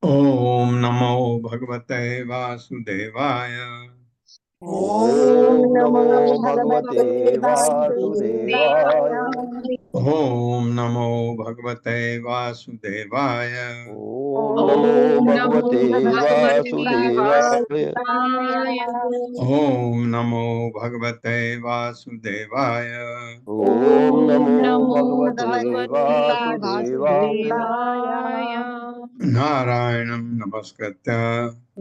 ओम नमो भगवते वासुदेवाय। ओम नमो भगवते वासुदेवाय। ओम नमो भगवते वासुदेवाय। ओम नमो भगवते वासुदेवाय। ओम नमो भगवते वासुदेवाय। ओम नमो भगवते वासुदेवाय। नारायणं नमस्कृत्य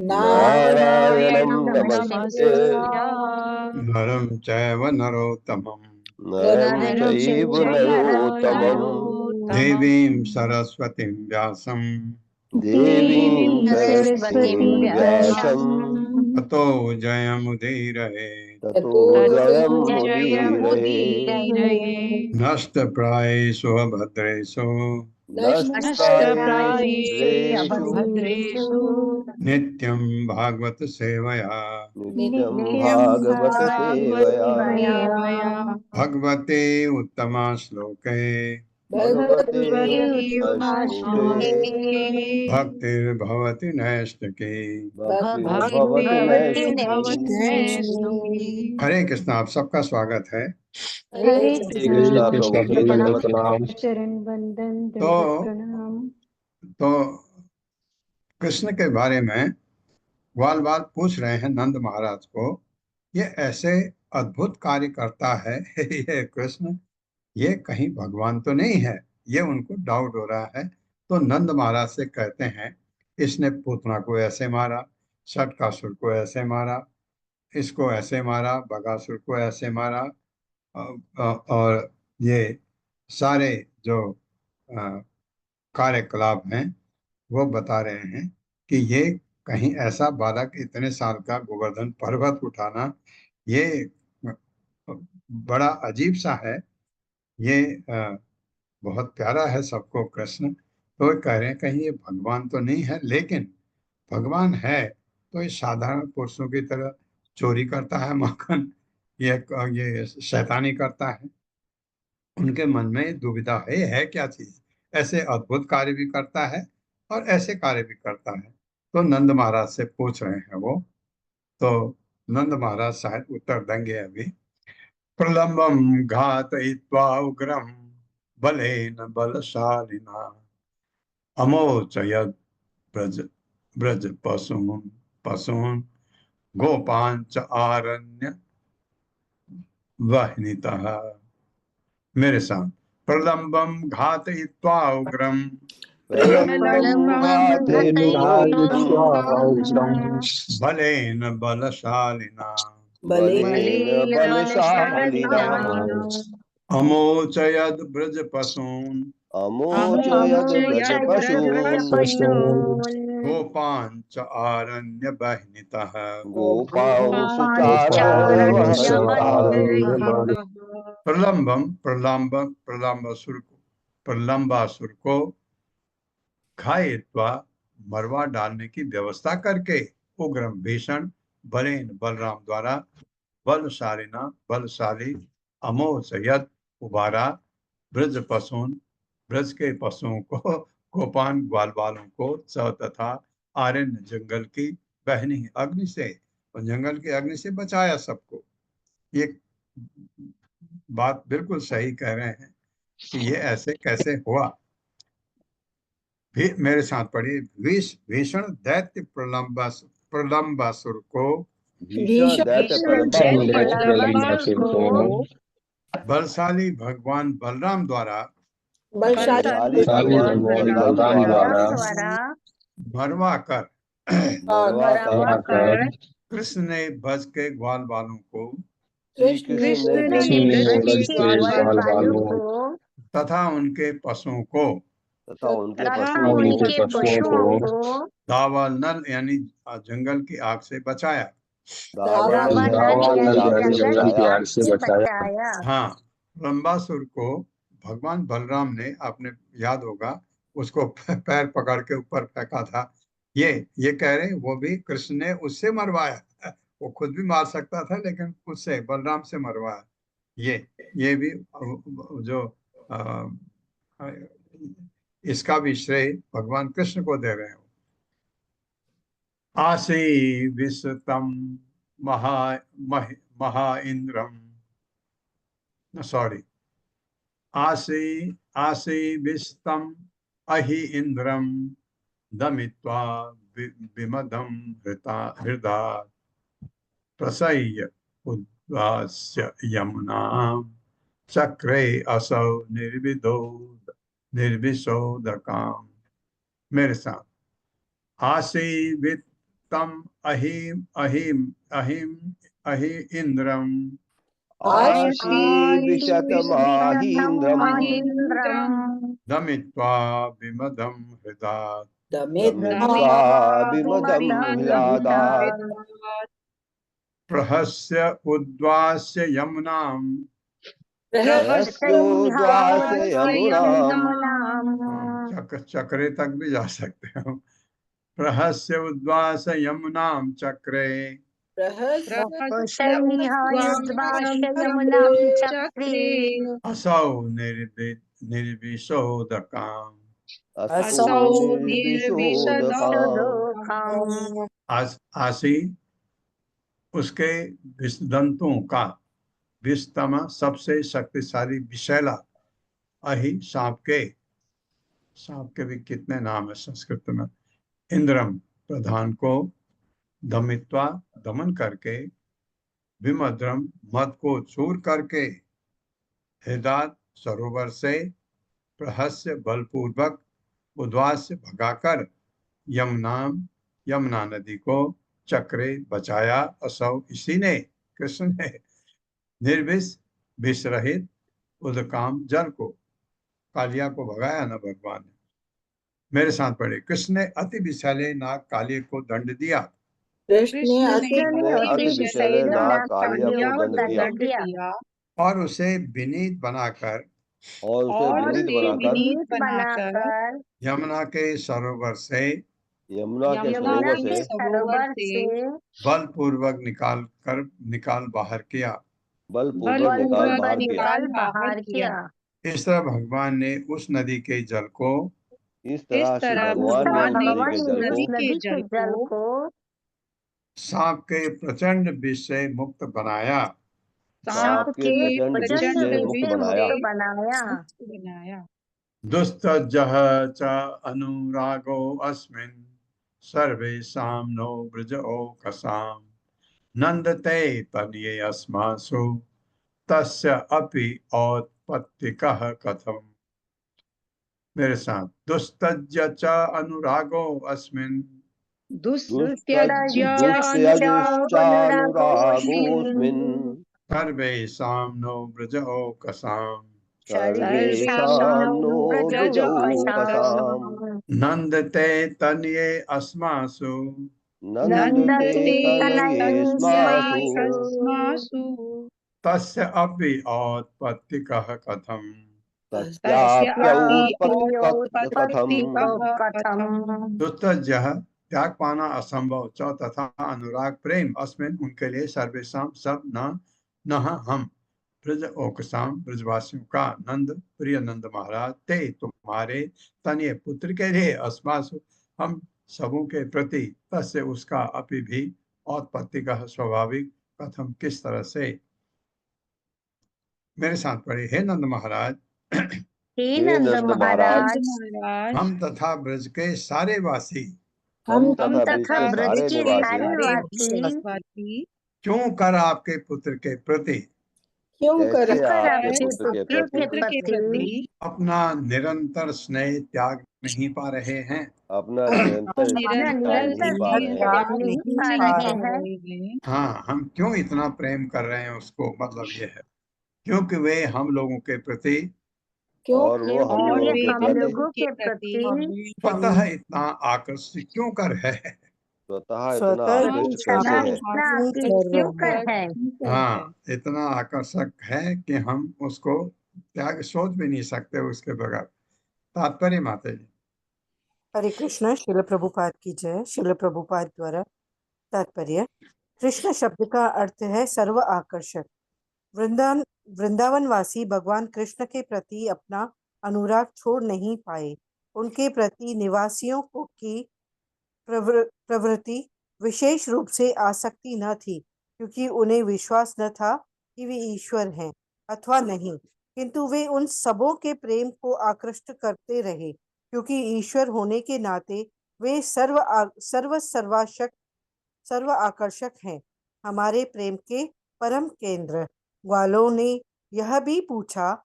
नारायणं नमस्कृत्य नरं चैव नरोत्तमं नरं चैव नरोत्तमं देवीं सरस्वतीं व्यासं देवीं सरस्वतीं व्यासं ततो जयमुदीरये। ततो जयमुदीरये। नष्टप्रायेषु अभद्रेषु नष्टप्रायेषु नित्यं भागवत सेवया नित्यं भागवत सेवया भगवते उत्तमा श्लोके भगवते उत्तमश्लोके भक्तिर्भवति नैष्ठिकी। भक्तिर्भवति नैष्ठिकी। हरे कृष्ण। आप सबका स्वागत है। हरे कृष्णा प्रभु जी, दंडवत प्रणाम। चरण वंदन तो दंडवत प्रणाम। तो कृष्ण के बारे में ग्वाल बाल पूछ रहे हैं नंद महाराज को, ये ऐसे अद्भुत कार्य करता है ये कृष्ण, ये कहीं भगवान तो नहीं है? ये उनको डाउट हो रहा है। तो नंद महाराज से कहते हैं इसने पूतना को ऐसे मारा, षटकासुर को ऐसे मारा, इसको ऐसे मारा, बगासुर को ऐसे मारा। और ये सारे जो कार्यकलाप हैं वो बता रहे हैं कि ये कहीं ऐसा बालक इतने साल का गोवर्धन पर्वत उठाना, ये बड़ा अजीब सा है। ये बहुत प्यारा है सबको कृष्ण। तो कह रहे हैं कहीं ये भगवान तो नहीं है, लेकिन भगवान है तो ये साधारण पुरुषों की तरह चोरी करता है माखन, ये शैतानी करता है। उनके मन में दुविधा है क्या चीज। ऐसे अद्भुत कार्य भी करता है और ऐसे कार्य भी करता है। तो नंद महाराज से पूछ रहे हैं वो। तो नंद महाराज शायद उत्तर देंगे अभी। प्रलंबम घातयित्वा उग्रम बलेन बलशालिना अमोचयत् ब्रज ब्रज पशून् गोपान् च आरण्य वह्नितः। मेरे साथ। प्रलंबम घातयित्वा उग्रम प्रलम्बं घातयित्वा उग्रं बलेन बलशालिना बलेन बलशालिना अमोचयद ब्रज पशून् अमोचयद ब्रजपशून् गोपान् च आरण्य बह्नितः। गोपांश्चारण्यवह्नितः। प्रलंबासुर को घायित्वा मरवा डालने की व्यवस्था करके उग्रम भीषण बलेन बलराम द्वारा बलशाली अमोचयद उबारा ब्रज पशुन ब्रज के पशुओं को गोपान ग्वाल बालों को तथा आरण्य जंगल की बहनी अग्नि से और जंगल की अग्नि से बचाया सबको। ये बात बिल्कुल सही कह रहे हैं कि ये ऐसे कैसे हुआ। भी मेरे साथ पढ़िए। भीषण दैत्य प्रलंबासुर को भीषण दैत्य प्रलंबासुर को बलशाली भगवान बलराम द्वारा बलशाली भगवान बलराम द्वारा मरवा कर मरवा कर कृष्ण ने ब्रज के ग्वाल बालों को श्री कृष्ण ने ब्रज के ग्वाल बालों को तथा उनके पशुओं को तथा उनके पशुओं को दावाल नल यानी जंगल की आग से बचाया। जंगल की आग से बचाया। हाँ, लंबासुर को भगवान बलराम ने, आपने याद होगा, उसको पैर पकड़ के ऊपर फेंका था। ये कह रहे वो भी कृष्ण ने उससे मरवाया। वो खुद भी मार सकता था लेकिन उससे बलराम से मरवाया। ये भी जो इसका भी श्रेय भगवान कृष्ण को दे रहे हैं। आसी विश्वतम महा इंद्रम, सॉरी, आसी विस्तम अहि इंद्रम दमित्वा विमदम हृदा प्रसह्य उद्वास्य यमुना चक्रे असौ निर्विशोदकाम। मेरे साथ। आसीवितम अहिम अहिम अहिम अहि इंद्रम विशतमाहीन्द्रम् दमित्वा विमदं हृदा हृदात् प्रहस्य उद्वास्य यमुनां चक्रे तक भी जा सकते हो। प्रहस्य उद्वास यमुनां चक्रे असौ निर्विशोदकाम्। आसी उसके विषदंतों का, विषतम सबसे शक्तिशाली विषैला, अहि सांप के भी कितने नाम है संस्कृत में। इंद्रम प्रधान को, दमित्वा दमन करके, विमद्रम मद को चूर करके, हृदात सरोवर से, प्रहस्य बलपूर्वक, उद्वास से भगाकर, यमुना नदी को चक्रे बचाया। असौ इसी ने, कृष्ण ने, निर्विष विष रहित उदकाम जल को, कालिया को भगाया ना भगवान ने। मेरे साथ पढ़े, कृष्ण ने अति विषैले नाग कालिया को दंड दिया। कृष्ण ने कृष्ण ने अति अति विषैले विषैले नाग नाग कालिया कालिया को को दंड दिया दंड दिया और उसे विनीत बनाकर और उसे और विनीत उसे बनाकर विनीत बनाकर यमुना के सरोवर से यमुना के यमुना सरोवर के से सरोवर से बलपूर्वक निकाल बाहर किया। बलपूर्वक निकाल बाहर किया। निकाल बाहर किया। इस तरह भगवान ने उस नदी के जल को इस तरह से इस भगवान ने तरह उस नदी भगवान के ने जल उस को नदी के जल को सांप के प्रचंड विष से मुक्त बनाया। सांप के प्रचंड विष प्रचंड से विष मुक्त से बनाया। मुक्त बनाया। दुस्तजः च अनुरागो अस्मिन् सर्वेषां नो वृजओकसाम् नन्दते तनये अस्मासु तस्य अपि औत्पत्तिकः कथम्। मेरे साथ, दुस्तज्य च अनुरागो अस्मिन् दुस्त्यजानुरागोऽस्मिन् सर्वेषां नो वृजओकसाम् सर्वेषां नो वृजौकसाम् नन्दते तनये अस्मासु नन्दते तनयेऽस्मासु तस्य अपि औत्पत्तिकः कथम्। कथम्। दुस्तज्य त्याग पाना असंभव च तथा अनुराग प्रेम अस्मिन् उनके लिए सर्वेषां सब न हम ब्रज ओकसाम ब्रजवासियों का नंद प्रिय नंद महाराज ते तुम्हारे तनय पुत्र के लिए अस्मासु हम सबों के प्रति तस्य उसका अपि भी औत्पत्ति का स्वाभाविक कथम किस तरह से। मेरे साथ पढ़े, हे नंद महाराज, हे नंद महाराज, हम तथा ब्रज के सारे वासी हम हम तथा तथा ब्रज के सारे वासी क्यों कर आपके पुत्र के प्रति कैसे कर आपके आपके पुत्र के पुत्र के प्रति प्रति अपना निरंतर स्नेह त्याग नहीं पा रहे हैं। अपना निरंतर अपना त्याग नहीं पा रहे हैं। त्याग नहीं पा रहे हैं। हाँ, हम क्यों इतना प्रेम कर रहे हैं उसको, मतलब ये है क्योंकि वे हम लोगों के प्रति और वो हम क्योंकि लोगों वे के हम प्रति लोगों के प्रति स्वतः इतना आकर्षित क्यों कर है। स्वतः इतना आकृष्ट कैसे सदा है। इतना आकर्षित क्यों कर है। हाँ, इतना आकर्षक है कि हम उसको त्याग सोच भी नहीं सकते उसके बगैर। तात्पर्य माता जी। हरे कृष्ण। शिल प्रभुपाद की जय। शिल प्रभुपाद द्वारा तात्पर्य। कृष्ण शब्द का अर्थ है सर्व आकर्षक। वृंदावनवासी भगवान कृष्ण के प्रति अपना अनुराग छोड़ नहीं पाए। उनके प्रति निवासियों को की प्रवृत्ति विशेष रूप से आसक्ति न थी, क्योंकि उन्हें विश्वास न था कि वे ईश्वर हैं अथवा नहीं, किंतु वे उन सबों के प्रेम को आकृष्ट करते रहे, क्योंकि ईश्वर होने के नाते वे सर्व आकर्षक हैं, हमारे प्रेम के परम केंद्र। ग्वालों ने यह भी पूछा,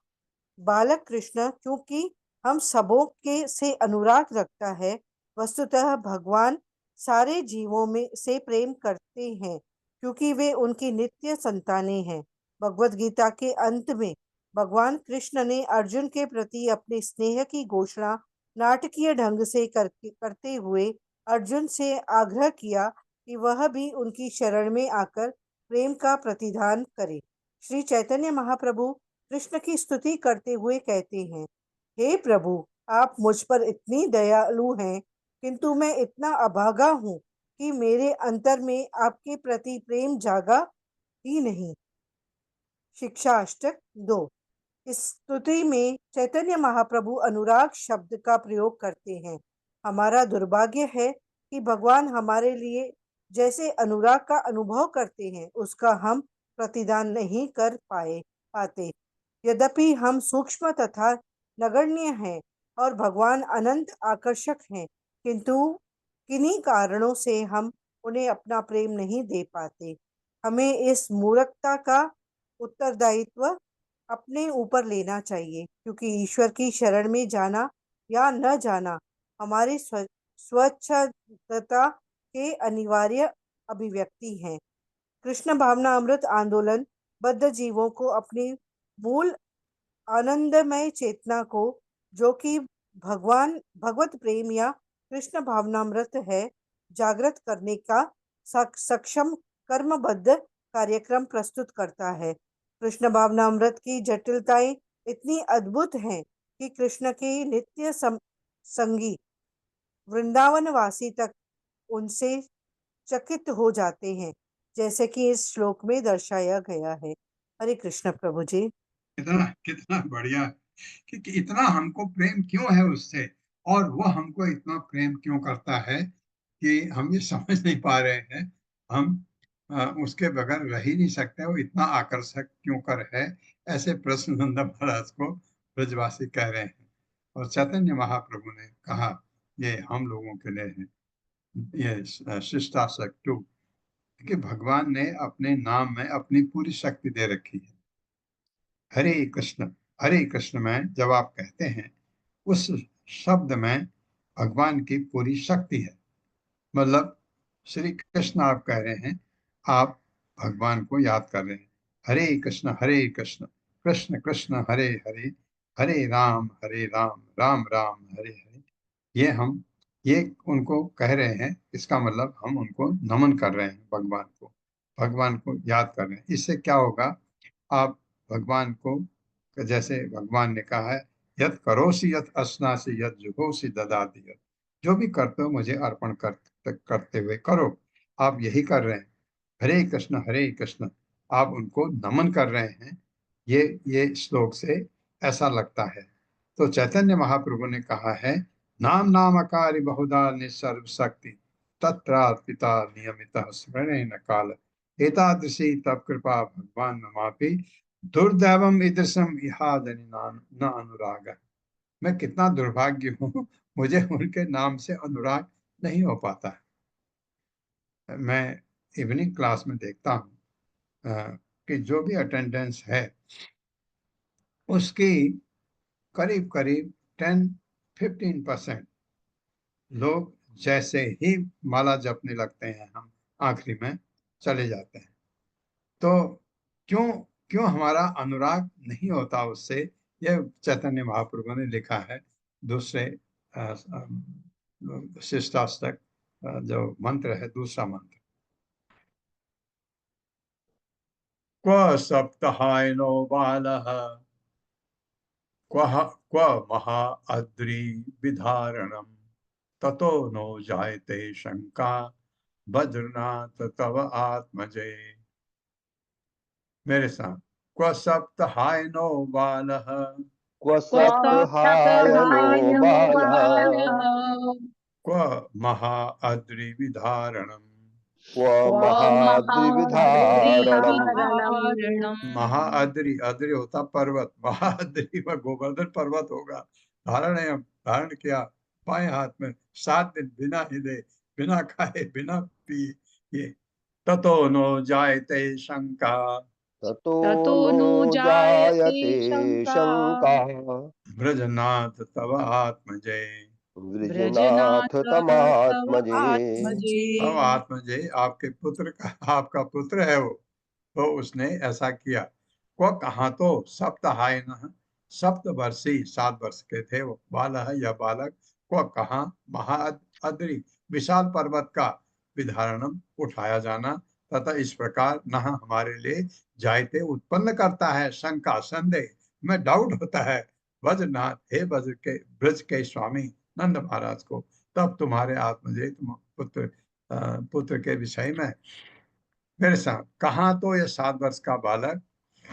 बालक कृष्ण क्योंकि हम सबों के से अनुराग रखता है। वस्तुतः भगवान सारे जीवों में से प्रेम करते हैं, क्योंकि वे उनकी नित्य संतानें हैं। भगवद गीता के अंत में भगवान कृष्ण ने अर्जुन के प्रति अपने स्नेह की घोषणा नाटकीय ढंग से करते हुए अर्जुन से आग्रह किया कि वह भी उनकी शरण में आकर प्रेम का प्रतिदान करे। श्री चैतन्य महाप्रभु कृष्ण की स्तुति करते हुए कहते हैं, हे प्रभु, आप मुझ पर इतनी दयालु हैं, किंतु मैं इतना अभागा हूँ कि मेरे अंतर में आपके प्रति प्रेम जागा ही नहीं। शिक्षा अष्टक 2। इस स्तुति में चैतन्य महाप्रभु अनुराग शब्द का प्रयोग करते हैं। हमारा दुर्भाग्य है कि भगवान हमारे लिए जैसे अनुराग का अनुभव करते हैं उसका हम प्रतिदान नहीं कर पाते। यद्यपि हम सूक्ष्म तथा नगण्य हैं और भगवान अनंत आकर्षक हैं, किंतु किन्हीं कारणों से हम उन्हें अपना प्रेम नहीं दे पाते। हमें इस मूर्खता का उत्तरदायित्व अपने ऊपर लेना चाहिए, क्योंकि ईश्वर की शरण में जाना या न जाना हमारे स्वच्छता के अनिवार्य अभिव्यक्ति हैं। कृष्ण भावना अमृत आंदोलन बद्ध जीवों को अपनी मूल आनंदमय चेतना को, जो कि भगवत प्रेम या कृष्ण भावनामृत है, जागृत करने का सक्षम कर्मबद्ध कार्यक्रम प्रस्तुत करता है। कृष्ण भावनामृत की जटिलताएं इतनी अद्भुत हैं कि कृष्ण के नित्य संगी वृंदावनवासी तक उनसे चकित हो जाते हैं, जैसे कि इस श्लोक में दर्शाया गया है। हरे कृष्ण प्रभु जी। कितना कितना बढ़िया कि इतना हमको प्रेम क्यों है उससे, और वो हमको इतना प्रेम क्यों करता है कि हम ये समझ नहीं पा रहे हैं। हम उसके बगैर रह ही नहीं सकते। वो इतना आकर्षक क्यों कर है, ऐसे प्रश्न नंद महाराज को ब्रजवासी कह रहे हैं। और चैतन्य महाप्रभु ने कहा ये हम लोगों के लिए है, ये शिष्टाचार 2, कि भगवान ने अपने नाम में अपनी पूरी शक्ति दे रखी है। हरे कृष्ण में जब आप कहते हैं, उस शब्द में भगवान की पूरी शक्ति है। मतलब श्री कृष्ण आप कह रहे हैं, आप भगवान को याद कर रहे हैं। हरे कृष्ण कृष्ण कृष्ण हरे हरे, हरे राम राम राम हरे हरे। ये उनको कह रहे हैं। इसका मतलब हम उनको नमन कर रहे हैं, भगवान को याद कर रहे हैं। इससे क्या होगा, आप भगवान को, जैसे भगवान ने कहा है, यत करोसि यत अस्नासि यत जुहोसि ददाति यत, जो भी करते हो मुझे अर्पण करते हुए करो। आप यही कर रहे हैं। हरे कृष्ण आप उनको नमन कर रहे हैं। ये श्लोक से ऐसा लगता है। तो चैतन्य महाप्रभु ने कहा है, नाम नामकारी बहुधा निसर्व शक्ति तत्रार्पिता नियमितः स्मरणेन काल एतादृशी तब कृपा भगवान ममापि दुर्दैवम ईदृशम इहादनि न अनुराग। मैं कितना दुर्भाग्य हूँ, मुझे उनके नाम से अनुराग नहीं हो पाता है। मैं इवनिंग क्लास में देखता हूँ कि जो भी अटेंडेंस है उसकी करीब करीब 10-15% लोग जैसे ही माला जपने लगते हैं, हम आखिरी में चले जाते हैं। तो क्यों क्यों हमारा अनुराग नहीं होता उससे? यह चैतन्य महाप्रभु ने लिखा है दूसरे शिष्टाष्टक जो मंत्र है, दूसरा मंत्र, क्व सप्तहायनो बालः क्व महा अद्रि विधारणम ततो नो जायते शंका बद्रनाथ तव आत्मजे। मेरे साथ, क्व सप्तहायनो बालः क्व सप्तहायनो बालः क्व महा अद्रि विधारणम। क्व महाद्रिविधारणम। महाअद्रि, अद्रि होता पर्वत, महाअद्रि व गोवर्धन पर्वत होगा। धारण है, धारण किया बाएं हाथ में 7 दिन बिना हिले, बिना खाए, बिना पिए। ततो नो जायते शंका ततो नो जायते शंका ब्रजनाथ तव आत्मजय। वृजनाथ तमात्मजे। तव आत्मजय, आपके पुत्र का, आपका पुत्र है वो। तो उसने ऐसा किया। वो कहाँ तो सप्तहायन, सप्तवर्षी, 7 वर्ष के थे वो, बालः या बालक, को कहाँ महाअद्रि, विशाल पर्वत का विधारणम, उठाया जाना, तथा इस प्रकार न हमारे लिए जायते उत्पन्न करता है शंका, संदेह में डाउट होता है। वज्रनाथ, हे ब्रज के स्वामी नंद महाराज को, तब तुम्हारे आत्मजय, तुम पुत्र के विषय में मेरे साथ कहा तो ये 7 वर्ष का बालक,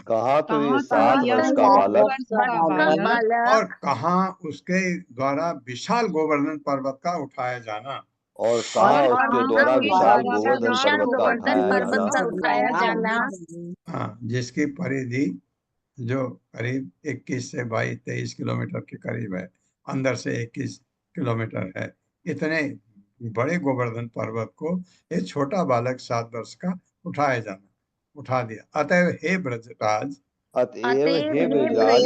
कहा तो ये 7 वर्ष का बालक और कहा उसके द्वारा विशाल गोवर्धन पर्वत का उठाया जाना। और कहा उसके द्वारा विशाल गोवर्धन पर्वत का उठाया जाना। हाँ, जिसकी परिधि जो करीब 21 से 22-23 किलोमीटर के करीब है, अंदर से 21 किलोमीटर है। इतने बड़े गोवर्धन पर्वत को एक छोटा बालक 7 वर्ष का उठाया जाना, उठा दिया। अतएव हे ब्रजराज, अतएव हे अतएव ब्रजराज,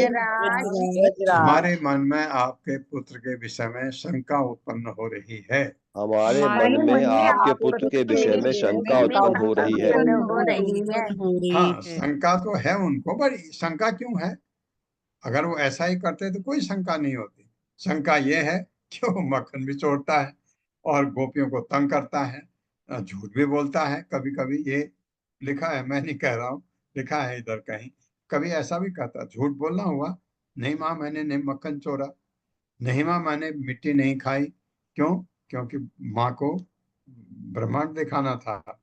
ब्रजराज हमारे मन में आपके पुत्र के विषय में शंका उत्पन्न हो रही है। हमारे हमारे मन में आपके पुत्र के विषय में शंका उत्पन्न हो रही है। हो रही है। हाँ, शंका तो है उनको, पर शंका क्यों है? अगर वो ऐसा ही करते तो कोई शंका नहीं होती। शंका ये है कि वो मक्खन भी चोरता है और गोपियों को तंग करता है, झूठ भी बोलता है। कभी कभी ये लिखा है, मैं नहीं कह रहा हूँ, लिखा है इधर कहीं, कभी ऐसा भी कहता, झूठ बोलना हुआ, नहीं माँ मैंने नहीं मक्खन चोरा, नहीं माँ मैंने मिट्टी नहीं खाई। क्यों? क्योंकि माँ को ब्रह्मांड दिखाना था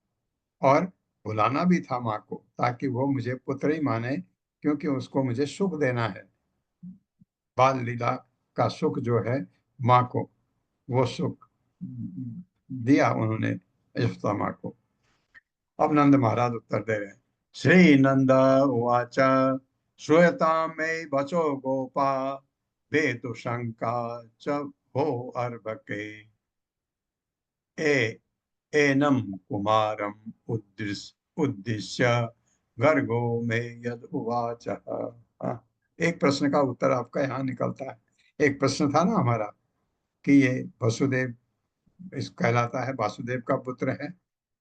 और बुलाना भी था माँ को, ताकि वो मुझे पुत्र ही माने, क्योंकि उसको मुझे सुख देना है। बाल लीला का सुख जो है माँ को, वो सुख दिया उन्होंने यशोदा माँ को। अब नंद महाराज उत्तर दे रहे हैं। श्री नंद उवाच श्रूयतां मे वचो गोपा वेतु शंका च भो अर्भके ए एनं कुमारम् उद्दिश्य गर्गो में यद उवाच। एक प्रश्न का उत्तर आपका यहाँ निकलता है। एक प्रश्न था ना हमारा कि ये वसुदेव इस कहलाता है, वासुदेव का पुत्र है,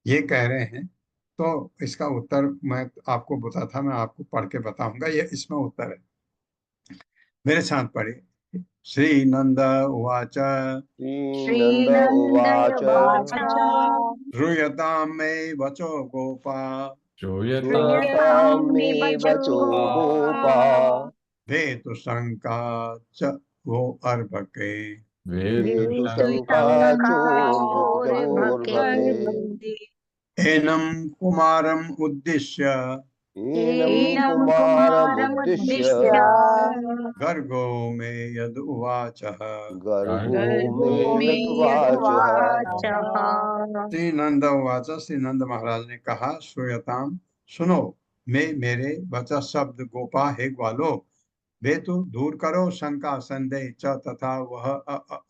ये कह रहे हैं, तो इसका उत्तर मैं आपको बता था, मैं आपको पढ़ के बताऊंगा, ये इसमें उत्तर है। मेरे साथ पढ़े। श्री नंद उवाच श्रीनंद उवाच श्रूयतां मे वचो गोपा श्रूयतां मे वचो गोपा वेतु शंका च वो अर्भके वेतु शंका चोर्भके एनं कुमारम् उद्दिश्य एनं कुमारमुद्दिश्य गर्गो मे यद उवाच। गर्गो मे यदुवाच। श्री नंद उवाच, श्री नंद महाराज ने कहा, श्रूयताम सुनो, मैं मेरे वचन शब्द गोपा हे ग्वालो, वे तो दूर करो शंका संदेह च तथा वह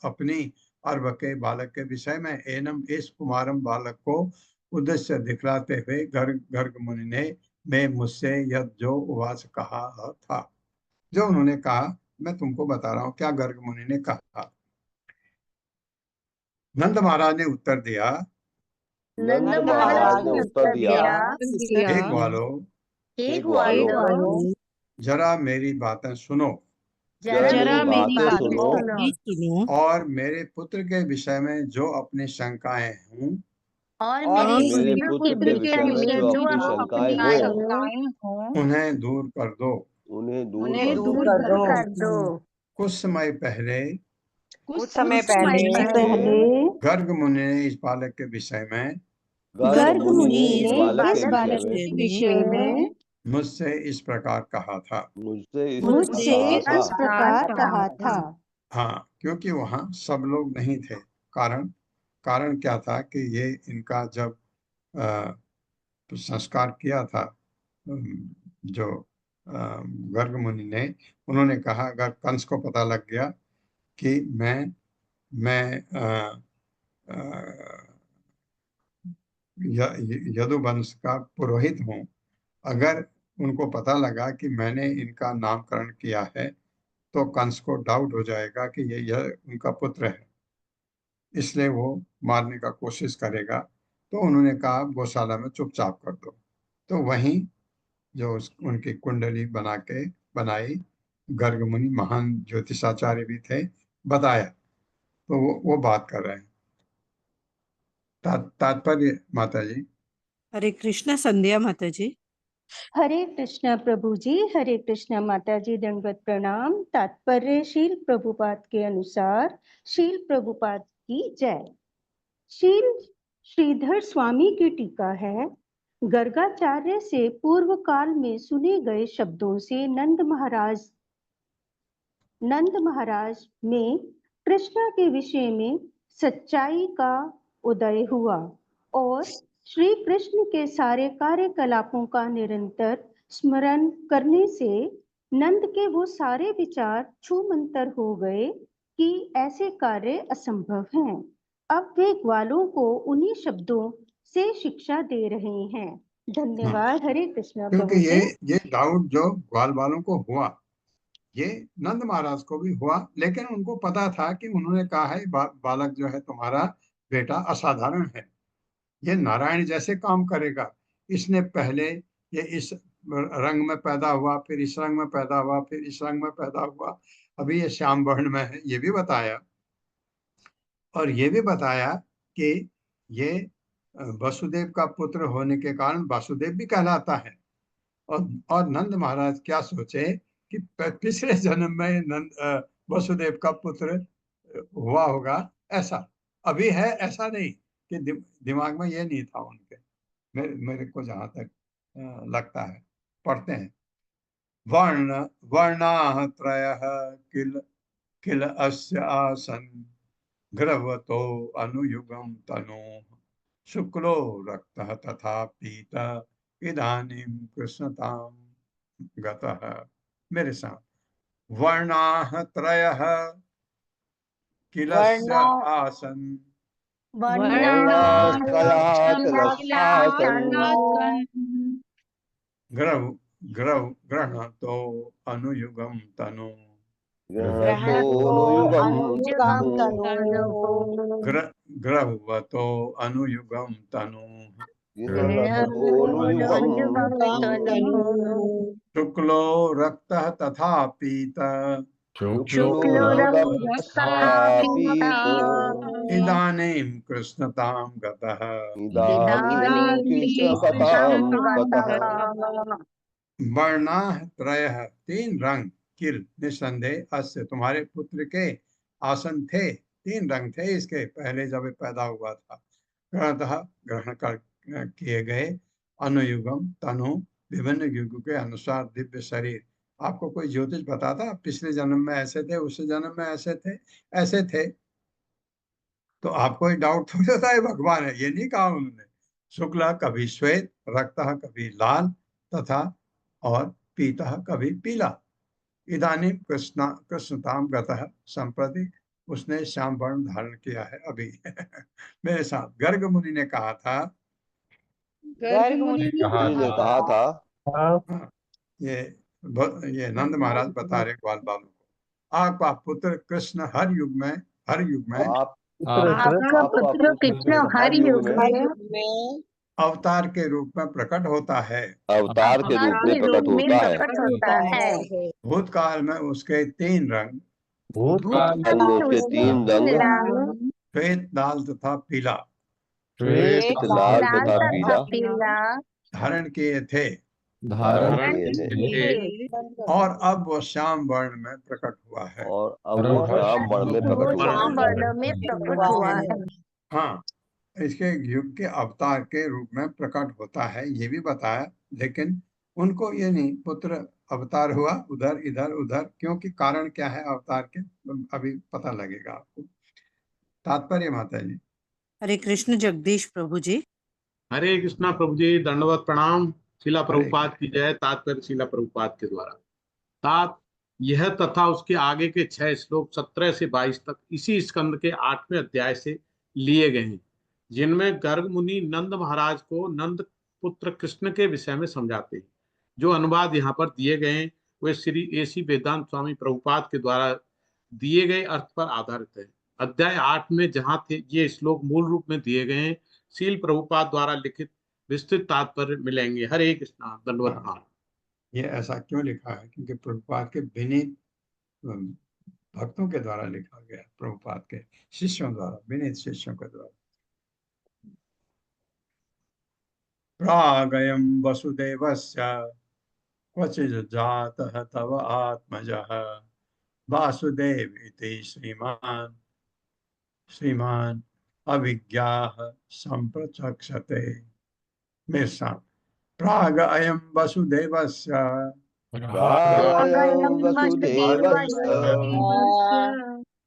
अपनी अर्भ के बालक के विषय में एनम इस कुमारम बालक को उद्देश्य दिखलाते हुए गर्ग मुनि ने मैं मुझसे यह जो उवाच कहा था, जो उन्होंने कहा मैं तुमको बता रहा हूँ क्या गर्ग मुनि ने कहा। नंद महाराज ने उत्तर दिया, नंद महाराज ने उत्तर दिया, हे ग्वालो, हे ग्वालो, जरा मेरी बातें सुनो, जरा मेरी बातें सुनो और मेरे पुत्र के विषय में जो अपनी शंकाएं हूँ, और मेरे पुत्र के विषय में जो अपनी शंकाएं हो उन्हें दूर कर दो। उन्हें दूर कर दो। कुछ समय पहले गर्ग मुनि ने इस बालक के विषय में गर्ग मुनि ने इस बालक के विषय में मुझसे इस प्रकार कहा था। मुझसे इस प्रकार कहा था। हाँ, क्योंकि वहाँ सब लोग नहीं थे। कारण क्या था कि ये इनका जब संस्कार किया था, जो गर्ग मुनि ने, उन्होंने कहा अगर कंस को पता लग गया कि मैं यदुवंश का पुरोहित हूँ, अगर उनको पता लगा कि मैंने इनका नामकरण किया है तो कंस को डाउट हो जाएगा कि यह उनका पुत्र है, इसलिए वो मारने का कोशिश करेगा। तो उन्होंने कहा गौशाला में चुपचाप कर दो। तो वहीं जो उनकी कुंडली बनाई, गर्ग मुनि महान ज्योतिषाचार्य भी थे, बताया, तो वो बात कर रहे हैं। तात्पर्य माता जी। हरे कृष्णा संध्या माता जी। हरे कृष्णा प्रभु जी, हरे कृष्णा माता जी, दंडवत प्रणाम। तात्पर्य शील प्रभुपाद के अनुसार, शील प्रभुपाद की जय। शील श्रीधर स्वामी की टीका है। गर्गाचार्य से पूर्व काल में सुने गए शब्दों से नंद महाराज में कृष्णा के विषय में सच्चाई का उदय हुआ और श्री कृष्ण के सारे कार्यकलापों का निरंतर स्मरण करने से नंद के वो सारे विचार छूमंतर हो गए कि ऐसे कार्य असंभव हैं। अब वे ग्वालों को उन्हीं शब्दों से शिक्षा दे रहे हैं। धन्यवाद। हरे कृष्णा क्योंकि प्रभु जी। ये डाउट जो ग्वाल वालों को हुआ, ये नंद महाराज को भी हुआ, लेकिन उनको पता था कि उन्होंने कहा है बालक जो है तुम्हारा बेटा असाधारण है, ये नारायण जैसे काम करेगा। इसने पहले ये इस रंग में पैदा हुआ, फिर इस रंग में पैदा हुआ, फिर इस रंग में पैदा हुआ, अभी ये श्याम वर्ण में है, ये भी बताया। और ये भी बताया कि ये वसुदेव का पुत्र होने के कारण वासुदेव भी कहलाता है। और नंद महाराज क्या सोचे कि पिछले जन्म में वसुदेव का पुत्र हुआ होगा, ऐसा अभी है, ऐसा नहीं कि दिमाग में ये नहीं था उनके। मेरे को जहां तक लगता है, पढ़ते हैं। वर्णाः त्रयः किल किल अस्य आसन् घ्रवतो अनुयुगं तनोः शुक्लो रक्तः तथा पीतः इदानीं कृष्णतां गतः। मेरे साथ, वर्णाः त्रयः किलस्य आसन् गृह्णतो अनुयुगं तनु ग्रह्वतो अनुयुगं तनु शुक्लो रक्तः तथा पीतः इदानीं कृष्णतां गतः। वर्णाः त्रयः, तीन रंग, किल निसंदेह, अस्य तुम्हारे पुत्र के, आसन थे, तीन रंग थे इसके पहले जब पैदा हुआ था, ग्रहण कर किए गए, अनुयुगम तनु, विभिन्न युगों के अनुसार दिव्य शरीर। आपको कोई ज्योतिष बताता पिछले जन्म में ऐसे थे, उस जन्म में ऐसे थे, तो आपको डाउट थोड़ी होता है भगवान है, ये नहीं कहा उन्होंने। शुक्ला कभी श्वेत, रक्तः कभी लाल, तथा और पीतः कभी पीला। इदानीं कृष्णताम गतः, संप्रति उसने श्याम वर्ण धारण किया है अभी। मेरे साथ गर्ग मुनि ने कहा था, ये नंद महाराज बता रहे ग्वाल बालों को, आपका पुत्र कृष्ण हर युग में आपका पुत्र कृष्ण हर युग में अवतार के रूप में प्रकट होता है। भूतकाल में उसके तीन रंग, श्वेत, लाल तथा पीला, धारण किए थे, और अब वो श्याम वर्ण में प्रकट हुआ है। हाँ, इसके युग के अवतार के रूप में प्रकट होता है, ये भी बताया। लेकिन उनको ये नहीं, पुत्र अवतार हुआ उधर इधर उधर, क्योंकि कारण क्या है अवतार के, अभी पता लगेगा आपको। तात्पर्य माता जी। हरे कृष्ण जगदीश प्रभु जी। हरे कृष्णा प्रभु जी, दंडवत प्रणाम। शिला प्रभुपाद की जय। तात्पर्य शिला प्रभुपाद के द्वारा। यह तथा उसके आगे के 6 श्लोक 17 से 22 तक इसी स्कंद के 8वें अध्याय से लिए गए हैं, जिनमें गर्ग मुनि नंद महाराज को नंद पुत्र कृष्ण के विषय में समझाते हैं। जो अनुवाद यहाँ पर दिए गए हैं वे श्री एसी वेदांत स्वामी प्रभुपाद के द्वारा दिए गए अर्थ पर आधारित है। अध्याय 8 में जहाँ थे ये श्लोक मूल रूप में दिए गए हैं, शील प्रभुपाद द्वारा लिखित विस्तृत तात्पर्य मिलेंगे। हरे कृष्णा, दंडवत प्रणाम। ये ऐसा क्यों लिखा है? क्योंकि प्रभुपाद के विनीत भक्तों के द्वारा लिखा गया, प्रभुपाद के शिष्यों द्वारा, विनीत शिष्यों के द्वारा। प्रागयं वसुदेवस्य क्वचित् जातः तव आत्मजः वासुदेव इति श्रीमान् अभिज्ञाः संप्रचक्षते। मेरे साथ, प्राग अयं वसुदेवस्य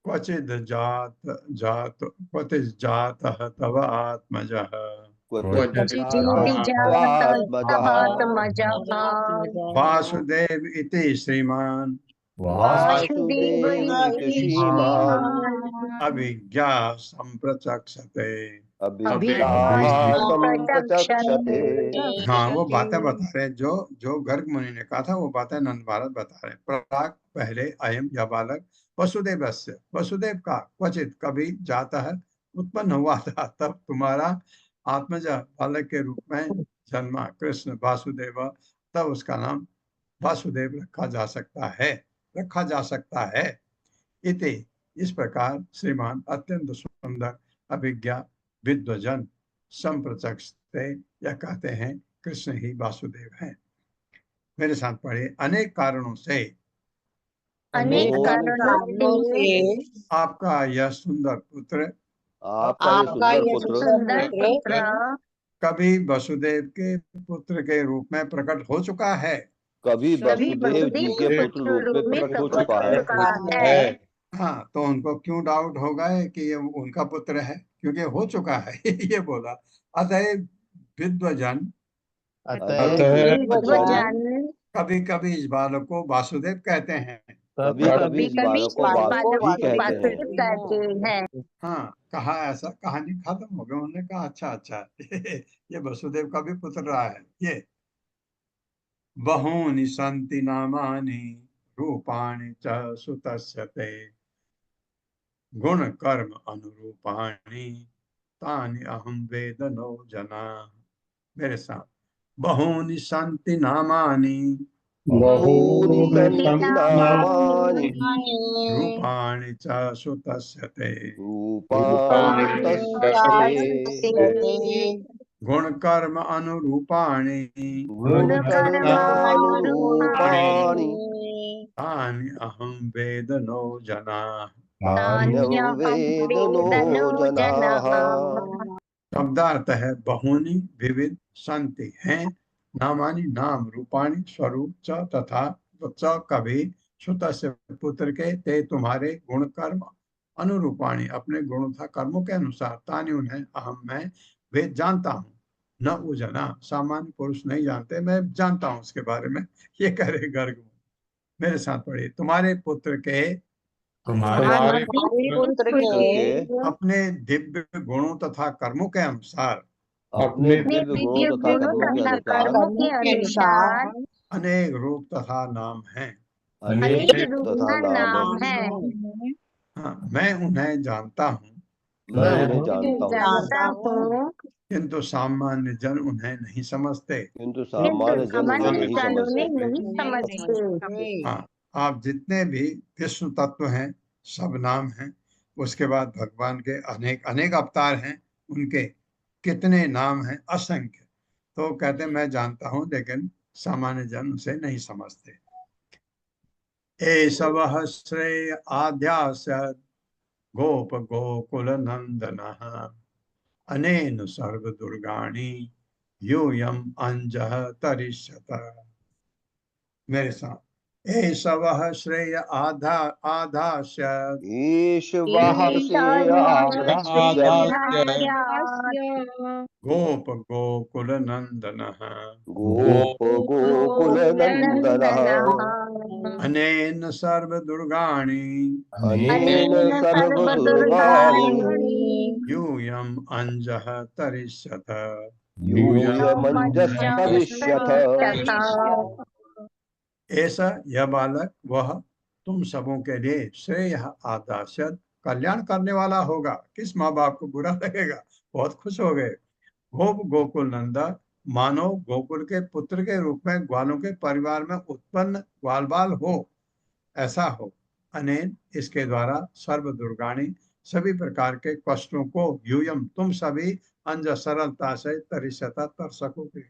क्वचित् जातः तव आत्मजः वासुदेव इति श्रीमान् अभिज्ञा संप्रचक्षते। प्रचक्षते। हाँ, वो बातें बता रहे जो जो गर्ग मुनि ने कहा था, वो बातें नंद महाराज बता रहे। प्राग पहले अयम यह बालक वसुदेवस्य, वसुदेव का क्वचित कभी जाता है उत्पन्न हुआ था, तब तुम्हारा आत्मज बालक के रूप में जन्मा कृष्ण वासुदेव, तब उसका नाम वासुदेव रखा जा सकता है। इति, इस प्रकार श्रीमान अत्यंत सुंदर अभिज्ञा विद्वजन संप्रचक्षते, यह कहते हैं कृष्ण ही वासुदेव हैं। मेरे साथ पढ़े। अनेक कारणों से अनेक कारणों से आपका यह सुंदर पुत्र आपका ये सुंदर पुत्र कभी वसुदेव के पुत्र के रूप में प्रकट हो चुका है। कभी वसुदेव जी के पुत्र रूप में प्रकट हो चुका है। हाँ, तो उनको क्यों डाउट होगा कि ये उनका पुत्र है, क्योंकि हो चुका है। ये बोला। अतएव विद्वजन कभी कभी इस बालक को वासुदेव कहते हैं। कभी कभी इस बालक को वासुदेव कहते हैं। हाँ, कहा ऐसा, कहानी खत्म हो गई। उन्होंने कहा अच्छा ये वसुदेव का भी पुत्र रहा है। ये बहूनि सन्ति नामानि रूपाणि च सुतस्य ते गुण कर्म अनुरूपाणि तानि अहं वेद नो जना। मेरे साथ। बहूनि सन्ति नामानि रूपाणि च सुतस्य ते गुण कर्म अनुरूपाणि तानि अहं वेद नो जनाः। शब्दार्थ है बहुनी विविध संति हैं, नामानि नाम, रूपाणि स्वरूप, च तथा च कभी, सुतस्य पुत्र के, ते तुम्हारे, गुण कर्म अनुरूपाणि अपने गुण तथा कर्मों के अनुसार, तानि उन्हें, अहम मैं, वेद जानता हूँ, न उजना सामान्य पुरुष नहीं जानते, मैं जानता हूँ उसके बारे में। ये कह रहे गर्ग। मेरे साथ पढ़िए। तुम्हारे पुत्र के अपने दिव्य गुणों तथा कर्मों के अनुसार अनेक रूप तथा नाम हैं। हाँ, मैं उन्हें जानता हूँ, किंतु सामान्य जन उन्हें नहीं समझते। हाँ, आप जितने भी विष्णु तत्व हैं, सब नाम हैं। उसके बाद भगवान के अनेक अनेक अवतार हैं, उनके कितने नाम हैं, असंख्य। तो कहते हैं मैं जानता हूं, लेकिन सामान्य जन उसे नहीं समझते। एषवः श्रेय आद्यास्य गोप गोकुल नंदनः अनेन सर्व दुर्गाणि यूयम अंजः तरिष्यत। मेरे साथ। एषवः श्रेय आधास्य गोप गोकुल नंदनः अनेन सर्व दुर्गाणि यूयम अंजः तरिष्यत। ऐसा यह बालक वह तुम सबों के लिए श्रेय आदास्य कल्याण करने वाला होगा। किस माँ बाप को बुरा लगेगा, बहुत खुश हो गए। गोप गोकुल नंदा, मानो गोकुल के पुत्र के रूप में ग्वालों के परिवार में उत्पन्न ग्वाल बाल हो, ऐसा हो। अनेन, इसके द्वारा, सर्व दुर्गाणी, सभी प्रकार के कष्टों को, यूयम, तुम सभी, अंज, सरलता से, तरिष्यता, तर सकोगे।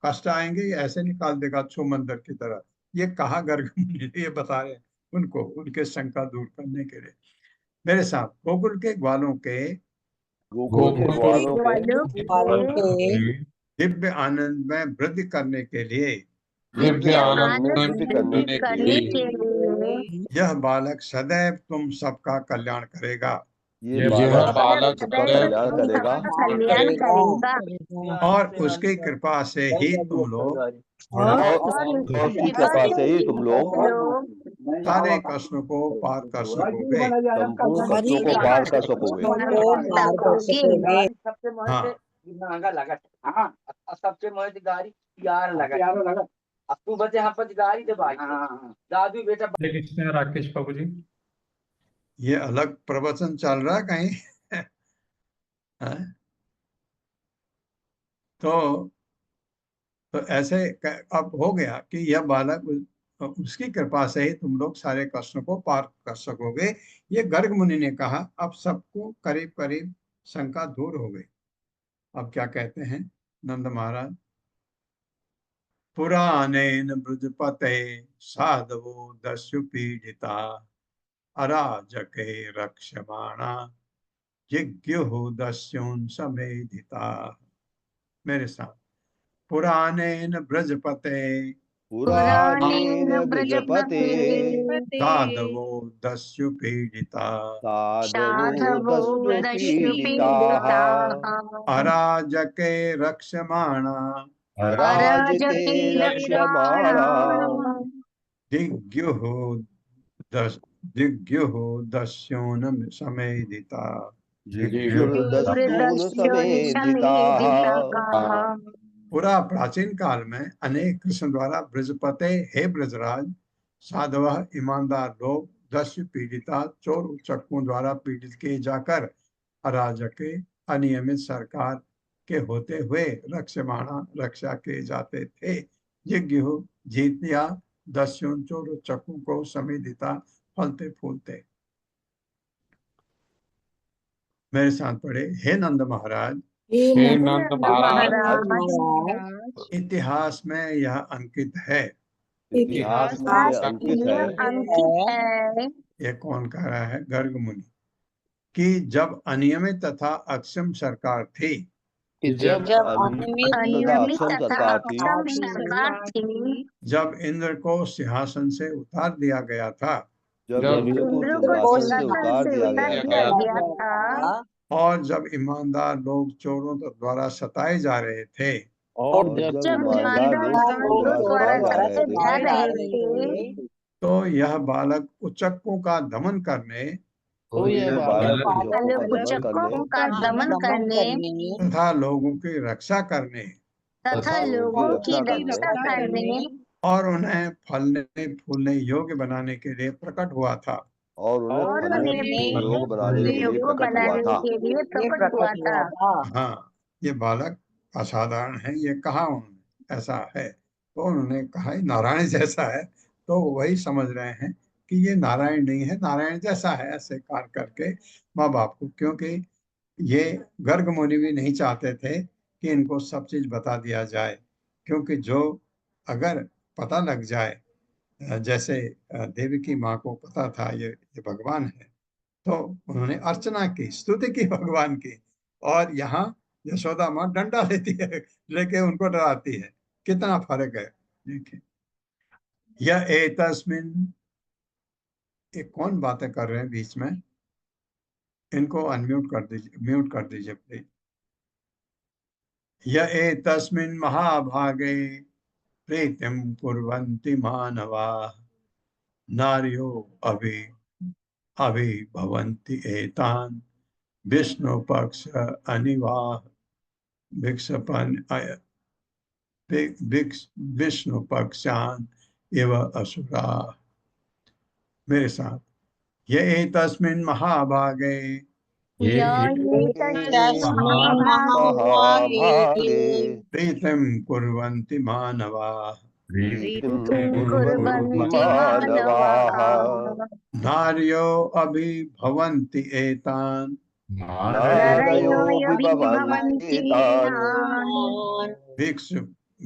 कष्ट आएंगे ऐसे निकाल देगा छुमंदर की तरह। ये कहा गर्ग मुनि, ये बता रहे उनको, उनके शंका दूर करने के लिए। मेरे साथ। गोकुल के ग्वालों के दिव्य आनंद में वृद्धि करने के लिए यह बालक सदैव तुम सबका कल्याण करेगा। और उसकी कृपा से ही तुम लोग सारे कष्टों को पार कर सकोगे। हाँ, महंगा लगा। हाँ सबसे मस्त गाड़ी यार लगा। अब तू बचे यहाँ पर गाड़ी दे भाई। दादू बेटा किसने राकेश बाबू जी? ये अलग प्रवचन चल रहा है कहीं? हैं? तो ऐसे अब हो गया कि यह बालक उसकी कृपा से ही तुम लोग सारे कष्टों को पार कर सकोगे। ये गर्ग मुनि ने कहा। अब सबको करीब करीब शंका दूर हो गई। अब क्या कहते हैं नंद महाराज? पुराणेन ब्रजपते साधवो दस्यु पीड़िता अराजके रक्षमाणा जिज्ञुः दस्युन् समेधिता। मेरे साथ। पुराणेन ब्रजपते पुराणेन ब्रजपते साधवो दस्यु पीड़िता साधवो दस्यु पीडिताः अराजके रक्षमाणा अराजके रक्ष्यमाणा दिग्युः दिग्युः दस्यून् समेधिता। जिज्ञुर्दस्यून् समेधिताः। पूरा प्राचीन काल में अनेक कृष्ण द्वारा ब्रजपते हे ब्रजराज साधव ईमानदार लोग दस्यु पीड़िता चोर उचक्कों द्वारा पीड़ित किए जाकर अराजके अनियमित सरकार के होते हुए रक्षमाणा रक्षा किए जाते थे। यज्ञ जीत लिया दस्युन चोर उचक्कों को समेधिता फलते फूलते। मेरे साथ पढ़े। हे नंद महाराज हे नंद महाराज, इतिहास में यह अंकित है। इतिहास में यह अंकित है। ये कौन कह रहा है? गर्ग मुनि। कि जब अनियमित तथा अक्षम सरकार थी, कि जब अनियमित तथा अक्षम सरकार थी, जब इंद्र को सिंहासन से उतार दिया गया था, जब इंद्र को सिंहासन से उतार दिया गया था, और जब ईमानदार लोग चोरों द्वारा सताए जा रहे थे, और जब ईमानदार लोग द्वारा सताए जा रहे थे, तो यह बालक उचक्कों का दमन करने तो यह बालक उचक्कों का दमन करने तथा लोगों की रक्षा करने और उन्हें फलने फूलने योग्य बनाने के लिए प्रकट हुआ था। और उन्हें फलने योग्य बनाने के लिए प्रकट हुआ था। हाँ, ये बालक असाधारण है। ये कहा उन्होंने ऐसा है, तो उन्होंने कहा नारायण जैसा है, तो वही समझ रहे हैं कि ये नारायण नहीं है, नारायण जैसा है, ऐसे कार करके माँ बाप को। क्योंकि ये गर्ग मुनि भी नहीं चाहते थे कि इनको सब चीज बता दिया जाए, क्योंकि जो अगर पता लग जाए, जैसे देवी की माँ को पता था ये भगवान है, तो उन्होंने अर्चना की, स्तुति की भगवान की। और यहाँ यशोदा माँ डंडा लेती है, लेके उनको डराती है। कितना फर्क है देखिए। यह एतस्मिन, ये कौन बातें कर रहे हैं बीच में? इनको अनम्यूट कर दीजिए, म्यूट कर दीजिए प्लीज। यह एतस्मिन् महाभागे प्रीतिम कुर्वन्ति मानवा नार्यो अभिभवन्ति एतान् विष्णु पक्ष अनिवाह भिक्षपन विष्णु पक्षान एवं असुरा। मेरे साथ। ये एतस्मिन् महाभागे प्रीतिम कुर्वन्ति मानवाः नार्यो अभिभवन्ति एतान्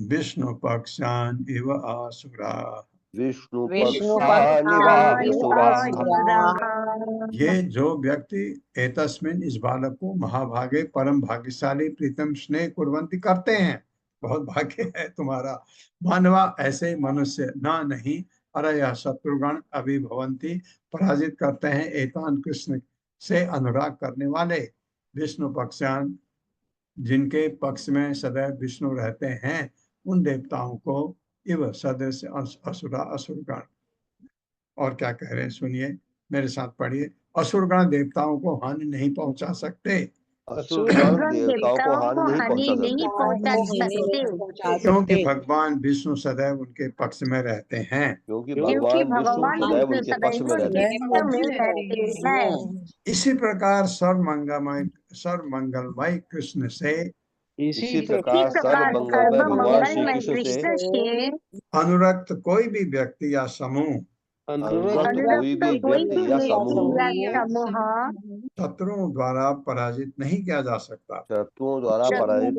विष्णु पक्षान इव आसुरा। ये जो व्यक्ति एतस्मिन, इस बालक को, महाभागे परम भाग्यशाली प्रीतम स्नेह कुर्वन्ति करते हैं, बहुत भाग्य है तुम्हारा, मानवा ऐसे मनुष्य ना नहीं, अरे यह शत्रुगण अभिभवंती पराजित करते हैं, एतान कृष्ण से अनुराग करने वाले, विष्णु पक्षान जिनके पक्ष में सदैव विष्णु रहते हैं, उन देवताओं को इव सदस्य असुरा असुरगण। और क्या कह रहे हैं सुनिए, मेरे साथ पढ़िए। असुरगण देवताओं को हानि नहीं पहुंचा सकते, असुर गण देवताओं को हानि नहीं पहुंचा सकते, क्योंकि भगवान विष्णु सदैव उनके पक्ष में रहते हैं। क्योंकि भगवान विष्णु सदैव उनके पक्ष में रहते हैं। इसी प्रकार सर्वमंगलमय कृष्ण से इसी प्रकार सर्वमंगलमय भगवान श्री कृष्ण से अनुरक्त कोई भी व्यक्ति या समूह अनुरक्त कोई भी व्यक्ति या समूह शत्रुओं द्वारा पराजित नहीं किया जा सकता। शत्रुओं द्वारा पराजित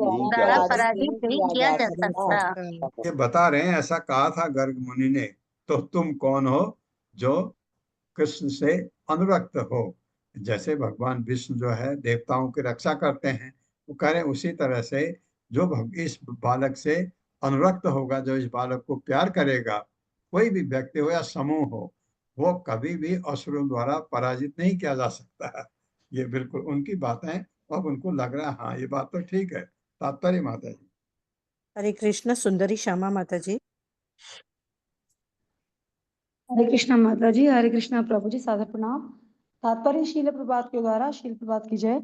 नहीं किया जा सकता। ये बता रहे हैं, ऐसा कहा था गर्ग मुनि ने, तो तुम कौन हो जो कृष्ण से अनुरक्त हो। जैसे भगवान विष्णु जो है देवताओं की रक्षा करते हैं, वो कह रहे हैं उसी तरह से जो इस बालक से अनुरक्त होगा, जो इस बालक को प्यार करेगा, कोई भी व्यक्ति हो या समूह हो, वो कभी भी असुरों द्वारा पराजित नहीं किया जा सकता है। ये बिल्कुल उनकी बात है। अब उनको लग रहा है हाँ ये बात तो ठीक है। तात्पर्य माता जी। हरे कृष्ण। सुंदरी श्यामा माता जी। हरे कृष्णा माता जी, हरे कृष्णा प्रभु जी, सादर प्रणाम। तात्पर्य शील प्रभात के द्वारा शील प्रभात की जय।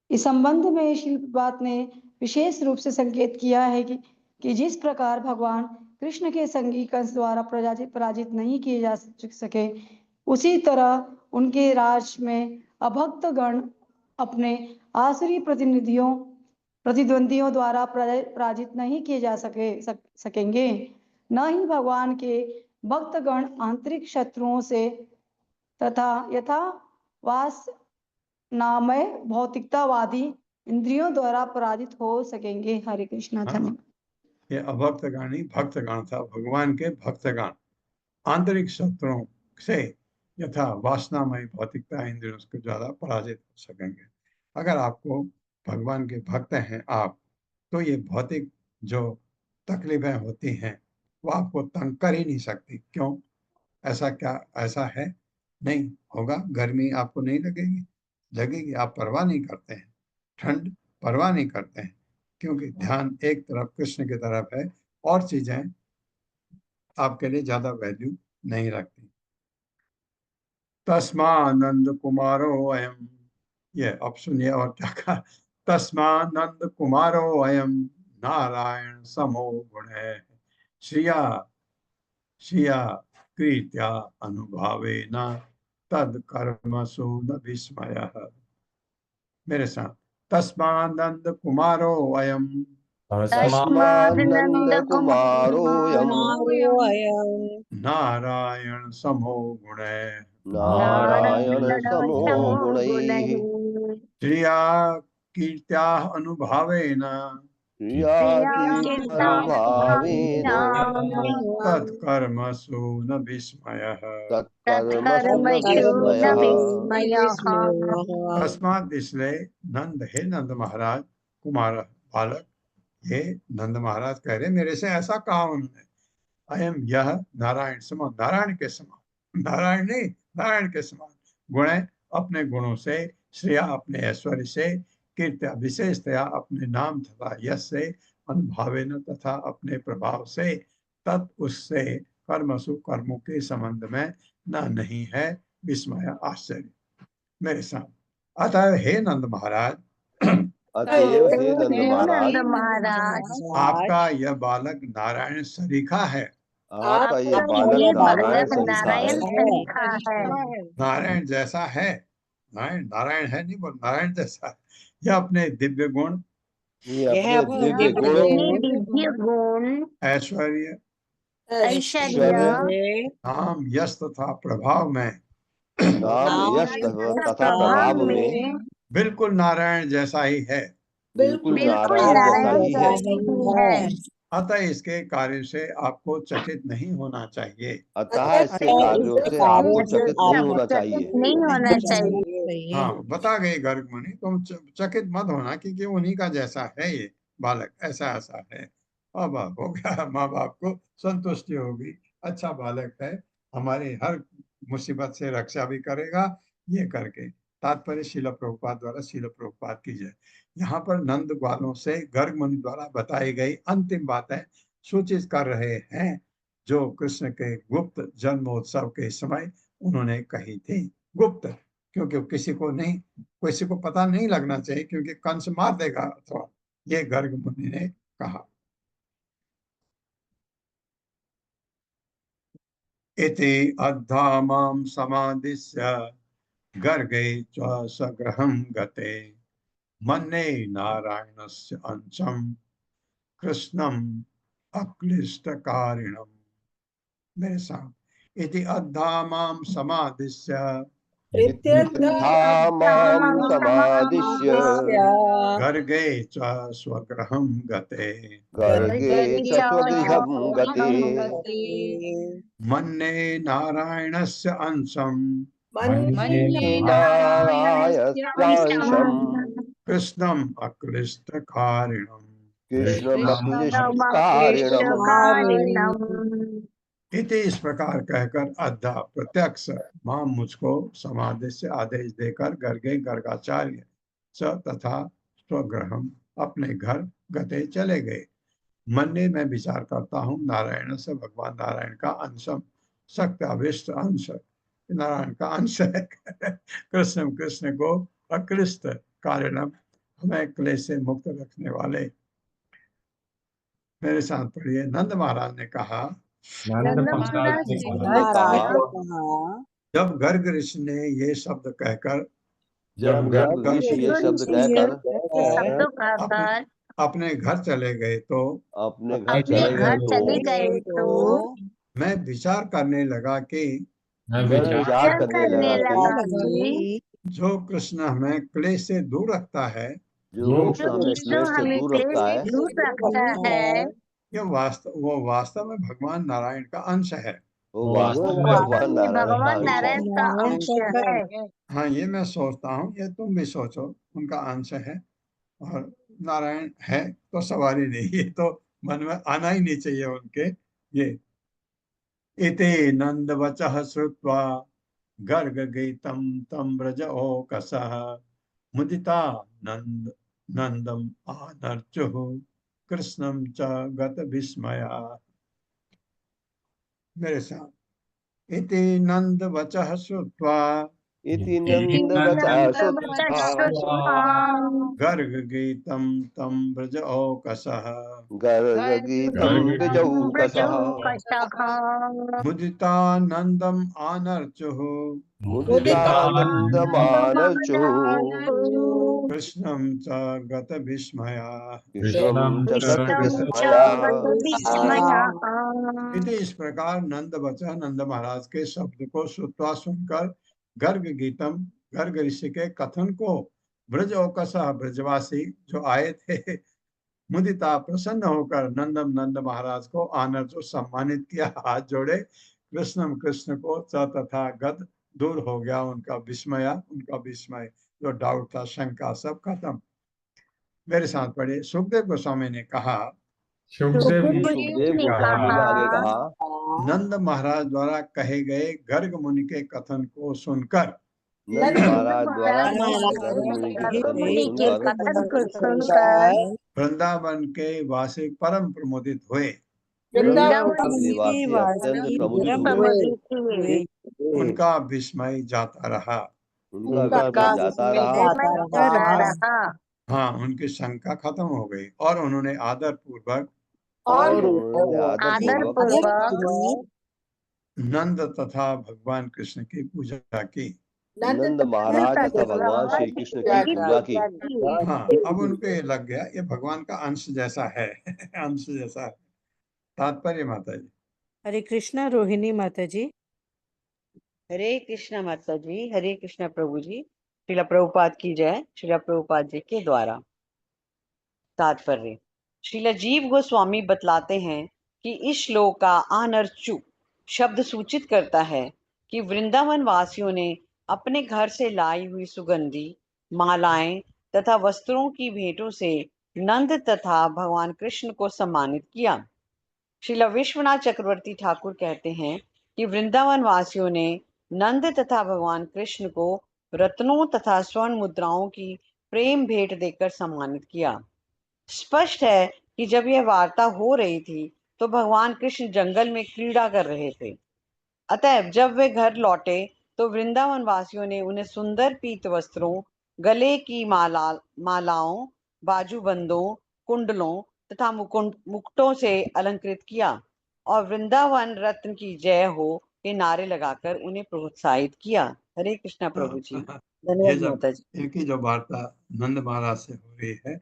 इस संबंध में शील प्रभात ने विशेष रूप से संकेत किया है कि जिस प्रकार भगवान कृष्ण के संगी कंस द्वारा पराजित नहीं किए जा सके, उसी तरह उनके राज में अभक्त गण अपने आसुरी प्रतिद्वंदियों द्वारा पराजित नहीं किए जा सकेंगे। न ही भगवान के भक्तगण आंतरिक शत्रुओं से तथा यथावासनामय भौतिकतावादी इंद्रियों द्वारा पराजित हो सकेंगे। हरे कृष्णा। धन्यवाद। ये अभक्तगण ही भक्तगण था। भगवान के भक्तगण आंतरिक शत्रुओं से यथा वासनामय भौतिकता इंद्रियों के द्वारा पराजित हो सकेंगे। अगर आपको भगवान के भक्त हैं आप, तो ये भौतिक जो तकलीफें होती हैं वो आपको तंग कर ही नहीं सकती। क्यों? ऐसा क्या ऐसा है? नहीं होगा। गर्मी आपको नहीं लगेगी? लगेगी। आप परवाह नहीं करते हैं। ठंड परवाह नहीं करते हैं, क्योंकि ध्यान एक तरफ कृष्ण की तरफ है, और चीजें आपके लिए ज्यादा वैल्यू नहीं रखती। तस्मानंद कुमारो अयम, ये अब सुनिए और क्या कहा। तस्मानंद कुमारो अयम नारायण समो गुण है श्रिया श्रिया कृत्या अनुभावेन तद कर्मसु न विस्मयः। मेरे साथ। तस्मानंद कुमारो अयम तस्मानंद कुमारोऽयं नारायण समो गुण नारायण समो गुणैः श्रिया कीर्त्या अनुभावेन क्रिया कीर्त्यनुभावेन तत्कर्मसु न विस्मयः। तत्कर्मसु न विस्मयः। तस्मात् इसलिए नंद, हे नंद महाराज, कुमार बालक, ये नंद महाराज कह रहे मेरे से ऐसा कहा उन्होंने, अयम यह नारायण समान, नारायण के समान, नारायण नहीं नारायण के समान, गुण अपने गुणों से, श्रेया अपने ऐश्वर्य से, कीर्त्या विशेषतया अपने नाम तथा यश से, अनुभावेन तथा अपने प्रभाव से, तत् उससे कर्मसु कर्मों के संबंध में न नहीं है विस्मय आश्चर्य। मेरे साथ। अतः हे नंद महाराज, अतएव हे नंद महाराज, आपका यह बालक नारायण सरीखा है। आपका ये बालक नारायण सरीखा है। नारायण जैसा है। नारायण है नहीं, वो नारायण जैसा है। यह अपने दिव्य गुण, ये अपने दिव्य गुण, ऐश्वर्य, नाम, यश तथा प्रभाव में, नाम, यश तथा प्रभाव में बिल्कुल नारायण जैसा ही है। बिल्कुल नारायण जैसा ही है। अतः इसके कार्य से आपको चकित नहीं होना चाहिए। अतः इसके कार्यों से आपको चकित नहीं होना चाहिए। हाँ, बता गए गर्ग मुनि, तुम चकित मत होना, क्योंकि उन्हीं का जैसा है ये बालक, ऐसा ऐसा है। अब हो गया, माँ बाप को संतुष्टि होगी, अच्छा बालक है, हमारी हर मुसीबत से रक्षा भी करेगा, ये करके। तात्पर्य शील प्रभुपाद द्वारा शील प्रभुपाद की जय। यहाँ पर नंद ग्वालों से गर्ग मुनि द्वारा बताई गई अंतिम बातें सूचित कर रहे हैं, जो कृष्ण के गुप्त जन्मोत्सव के समय उन्होंने कही थी। गुप्त क्योंकि किसी को पता नहीं लगना चाहिए, क्योंकि कंस मार देगा अथवा, ये गर्ग मुनि ने कहा। इति अद्धामां समादिश्य गर्गे च सगृहं गते मन्ये नारायणस्य अंशं कृष्णम् अक्लिष्टकारिणम्। मेरे साथ इति अद्धामां समादिश्य इत्यर्थामां समादिश्य गर्गे च स्वगृहं गते गर्गे च स्वगृहं गते मन्ये नारायणस्य अंशं नारायणांशं कृष्णम् अक्लिष्टकारिणम्। कृष्णमक्लिष्टकारिणम्। इति इस प्रकार कहकर अद्धा प्रत्यक्ष मां मुझको समाधि से आदेश देकर गर्गे गर्गाचार्य स तथा स्वग्रहम अपने घर गते चले गए। मन में मैं विचार करता हूँ नारायण से भगवान नारायण का अंशम सत्याविष्ट अंश नारायण का अंश है। कृष्ण को अकृष्ट कारणम हमें क्लेश से मुक्त रखने वाले। मेरे साथ पढ़िए। नंद महाराज ने कहा, जब गर्ग ऋषि ने ये शब्द कहकर जब गर्ग ऋषि ये शब्द कहकर अपने घर चले गए तो अपने घर चले गए तो मैं विचार करने लगा कि मैं विचार करने लगा कि जो कृष्ण हमें क्लेश से दूर रखता है, जो कृष्ण हमें क्लेश से दूर रखता है वो वास्तव में भगवान नारायण का अंश है। वो वास्तव में भगवान नारायण का अंश है। हाँ, ये मैं सोचता हूँ, ये तुम भी सोचो, उनका अंश है और नारायण है तो सवाल ही नहीं, ये तो मन में आना ही नहीं चाहिए उनके। ये इति नंद वचः श्रुत्वा गर्ग गीतम तम ब्रज ओकसः मुदिता नंदम आनर्चुः कृष्णम च गत विस्मया। मेरे साथ इति नंद वचः श्रुत्वा इति नंद वचः श्रुत्वा गर्ग गीतम तम ब्रज ओकसः गर्ग गीतम ब्रजौकसः मुदितानंदम आनर्चुः मुदितानन्दमानर्चुः कृष्णं च गत विस्मया। कृष्णं च गत विस्मया। इति इस प्रकार नंद वचः नंद महाराज के शब्द को श्रुत्वा सुनकर गर्ग गीतम गर्ग ऋषि के कथन को ब्रज औकसः ब्रजवासी जो आए थे मुदिता प्रसन्न होकर नंद महाराज को आनर्चो सम्मानित किया, हाथ जोड़े। कृष्ण को च तथा गत दूर हो गया उनका विस्मय, जो डाउट था, शंका, सब खत्म। मेरे साथ पढ़े। सुखदेव गोस्वामी ने कहा, सुखदेव गोस्वामी ने आगे कहा, नंद महाराज द्वारा कहे गए गर्ग मुनि के कथन को सुनकर नंद महाराज द्वारा गर्ग मुनि के कथन को सुनकर वृंदावन के वासी परम प्रमोदित हुए। वृंदावन के वासी अत्यंत प्रमुदित हुए। उनका विस्मय जाता रहा। हाँ, उनकी शंका खत्म हो गई और उन्होंने आदर पूर्वक नंद तथा भगवान कृष्ण की पूजा की। नंद महाराज तथा भगवान श्री कृष्ण की पूजा की। हाँ, अब उनको ये लग गया ये भगवान का अंश जैसा है। अंश जैसा है। तात्पर्य माता जी। हरे कृष्णा रोहिणी माता जी। हरे कृष्णा माता जी, हरे कृष्णा प्रभु जी। श्रीला प्रभुपाद की जय। श्रीला प्रभुपाद जी के द्वारा तात्पर्य। श्रीला जीव गोस्वामी बतलाते हैं कि इस श्लोक का आनर्चु शब्द सूचित करता है कि वृंदावन वासियों ने अपने घर से लाई हुई सुगंधी मालाएं तथा वस्त्रों की भेंटों से नंद तथा भगवान कृष्ण को सम्मानित किया। श्रीला विश्वनाथ चक्रवर्ती ठाकुर कहते हैं कि वृंदावन वासियों ने नंद तथा भगवान कृष्ण को रत्नों तथा स्वर्ण मुद्राओं की प्रेम भेंट देकर सम्मानित किया। स्पष्ट है कि जब यह वार्ता हो रही थी तो भगवान कृष्ण जंगल में क्रीड़ा कर रहे थे। अतएव जब वे घर लौटे तो वृंदावन वासियों ने उन्हें सुंदर पीत वस्त्रों, गले की मालाओं, बाजूबंदों, कुंडलों तथा मुकुटों से अलंकृत किया और वृंदावन रत्न की जय हो के नारे लगाकर उन्हें प्रोत्साहित किया। हरे कृष्णा प्रभु जी। ये धन्यवाद जब माता जी। इनकी जो वार्ता नंद महाराज से हो रही है,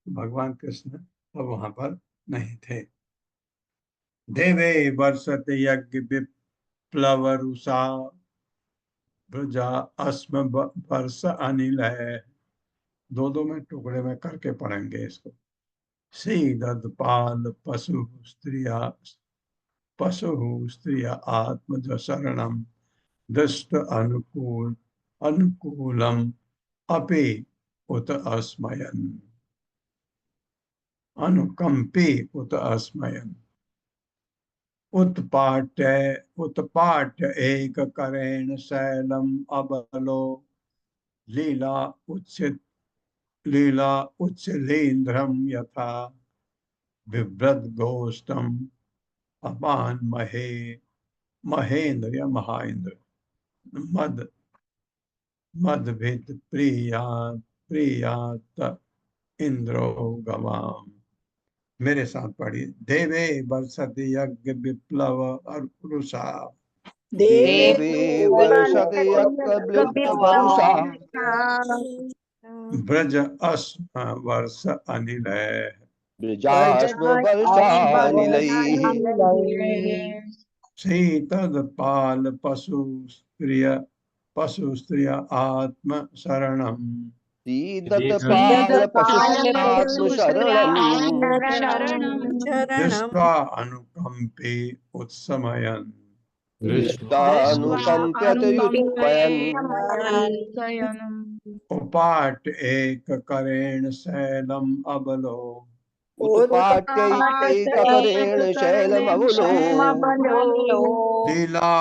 भगवान कृष्ण तब वहां पर नहीं थे। देवे वर्षत यज्ञ विप्लव रुषा प्रजा अस्म वर्ष अनिल है। दो में टुकड़े में करके पढ़ेंगे इसको। सीदपाल पशु स्त्रिया आत्मज शरणम दृष्ट अनुकूलम अपि उत अस्मयन अनुकंपी उत अस्मयन उत्पाट्य एक करेण शैलम अबलो लीला उच्छलेन्द्रम यथा बिभ्रद गोष्ठम अपान महेंद्र या महाइंद्र मदभिद प्रियात इंद्रो गवाम। मेरे साथ पढ़िए। देवे वर्षति यज्ञ विप्लव अरुषा देवे वर्षति यज्ञ विप्लवरुषा ब्रज अस्म वर्ष अनिल ब्रजास्म वर्षानिलैः शीतदपाल पशु स्त्रिय आत्म शरणम सीदत्पाल पशुस्त्यात्मशरणम् दृष्ट्वा अनुकंपे उत्समयन् दृष्टानुकम्प्यतयुत्पयन् उपाट एक करेण शैलम अबलो उत्पाट्यैककरेण शैलमवलो लीला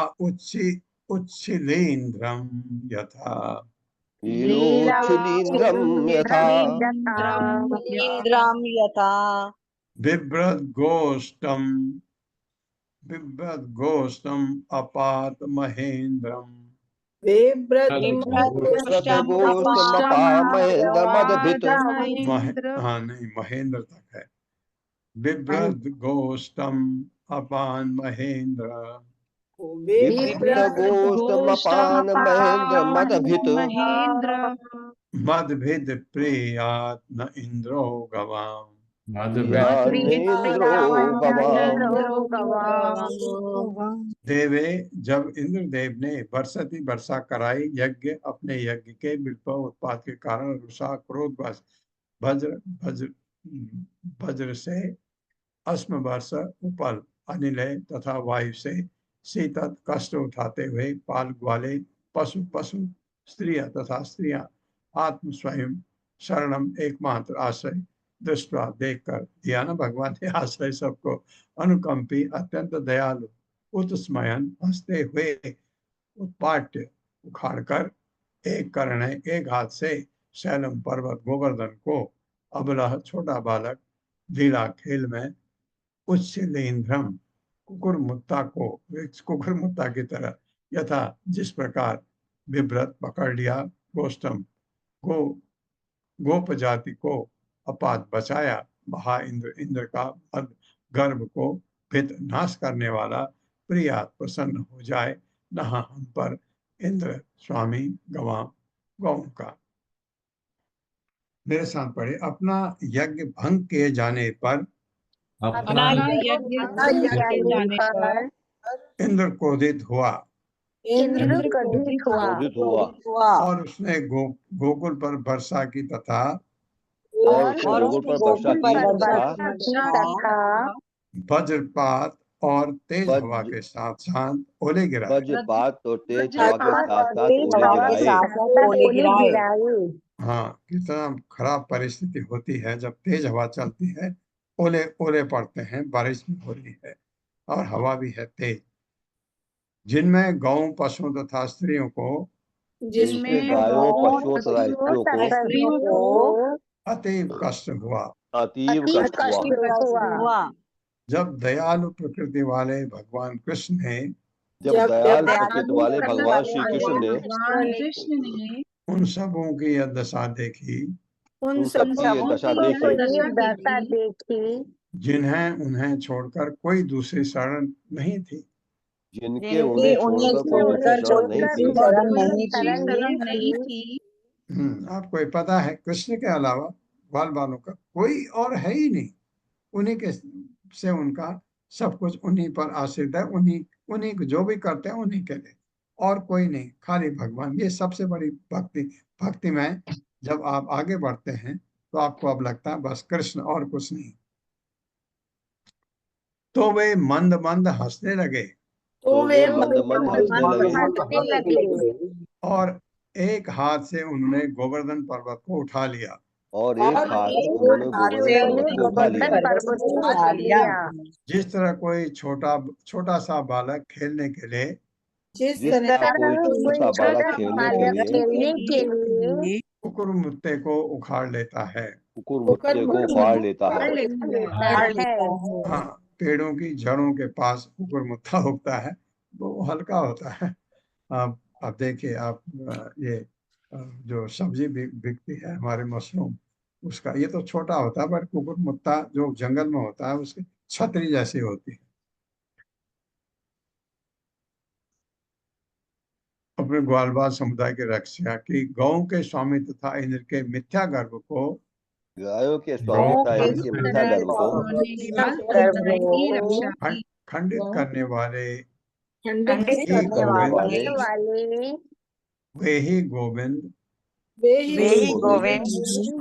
उच्छिलेन्द्रम यथा लीलोच्छिलीन्द्रम् यथा इंद्राम यथा बिभ्रद गोष्ठम अपात महेंद्रम बिभ्रद्गोष्ठमपामहेन्द्रमदभित् हाँ नहीं, महेंद्र तक है। बिभ्रद गोष्ठम अपान महेंद्र बिभ्रद्गोष्ठमपान महेन्द्रमदभित् मदभिद प्रियात न इंद्रो गवाम प्रियाद्धेन्द्रो गवाम्। देवे जब इंद्रदेव ने वर्षा कराई यज्ञ अपने यज्ञ के विप्लव उत्पाद के कारण रुषा क्रोधवश वज्र से अस्म वर्ष उपल अनिलय तथा वायु से शीतल कष्ट उठाते हुए पाल ग्वाले पशु स्त्रियां तथा स्त्रियां आत्म स्वयं शरणम एकमात्र आश्रय दृष्टवा देखकर दिया ना भगवान ने आश्रय सबको अनुकंपी अत्यंत दयालु उत्स्मयन हंसते हुए उत्पाट्य उखाड़कर एक कर्ण एक हाथ से शैलम पर्वत गोवर्धन को अबलह छोटा बालक लीला खेल में उच्छलेन्द्रम कुकुरमुत्ता की तरह यथा जिस प्रकार विभ्रत पकड़ लिया गोष्ठम गोप जाति को अपात बचाया महा इंद्र का गर्भ को भित नाश करने वाला प्रिया प्रसन्न हो जाए नहा हम पर इंद्र स्वामी गौ का। मेरे साथ पढ़े। अपना यज्ञ भंग किए जाने पर इंद्र क्रोधित हुआ और उसने गोकुल पर वर्षा की तथा वज्रपात और तेज हवा के साथ साथ ओले गिराए। वज्रपात और तेज हवा के साथ ओले गिराए। हाँ, कितना खराब परिस्थिति होती है जब तेज हवा चलती है, ओले पड़ते हैं, बारिश भी हो रही है और हवा भी है तेज, जिनमें गौ पशुओं तथा स्त्रियों को अतीव कष्ट हुआ। जब दयालु प्रकृति वाले भगवान कृष्ण ने जब दयाल प्रकृति वाले भगवान श्री कृष्ण ने उन सबों की यह दशा देखी उन सबकी ये दशा देखी जिन्हें उन्हें छोड़कर कोई दूसरी शरण नहीं थी। जिनके उन्हें छोड़कर कोई दूसरी शरण नहीं थी। आपको ये पता है कृष्ण के अलावा बाल बालों का कोई और है ही नहीं। उन्हीं के से उनका सब कुछ उन्हीं पर आश्रित है। उन्हीं को जो भी करते हैं उन्हीं के लिए, और कोई नहीं, खाली भगवान। ये सबसे बड़ी भक्ति में जब आप आगे बढ़ते हैं तो आपको अब लगता है बस कृष्ण और कुछ नहीं। तो वे मंद मंद हंसने लगे और एक हाथ से उन्होंने गोवर्धन पर्वत को उठा लिया। और एक हाथ से उन्होंने गोवर्धन पर्वत को उठा लिया। जिस तरह कोई छोटा सा बालक खेलने के लिए जिस तरह कोई छोटा बालक खेलने के लिए कुकुर मुत्ते को उखाड़ लेता है। कुकुर मुत्ते को उखाड़ लेता है। हाँ, पेड़ों की जड़ों के पास कुकुर मुत्ता उगता है, वो हल्का होता है। आप देखिए, आप ये जो सब्जी बिकती है हमारे मशरूम, उसका ये तो छोटा होता है, पर कुकुर मुत्ता जो जंगल में होता है उसकी छतरी जैसी होती है। अपने ग्वालवाल समुदाय की रक्षा की, गौ के स्वामी तथा इंद्र के मिथ्या गर्व को, गायों के स्वामी तथा इंद्र के मिथ्या गर्व को खंडित करने वाले वे ही गोविंद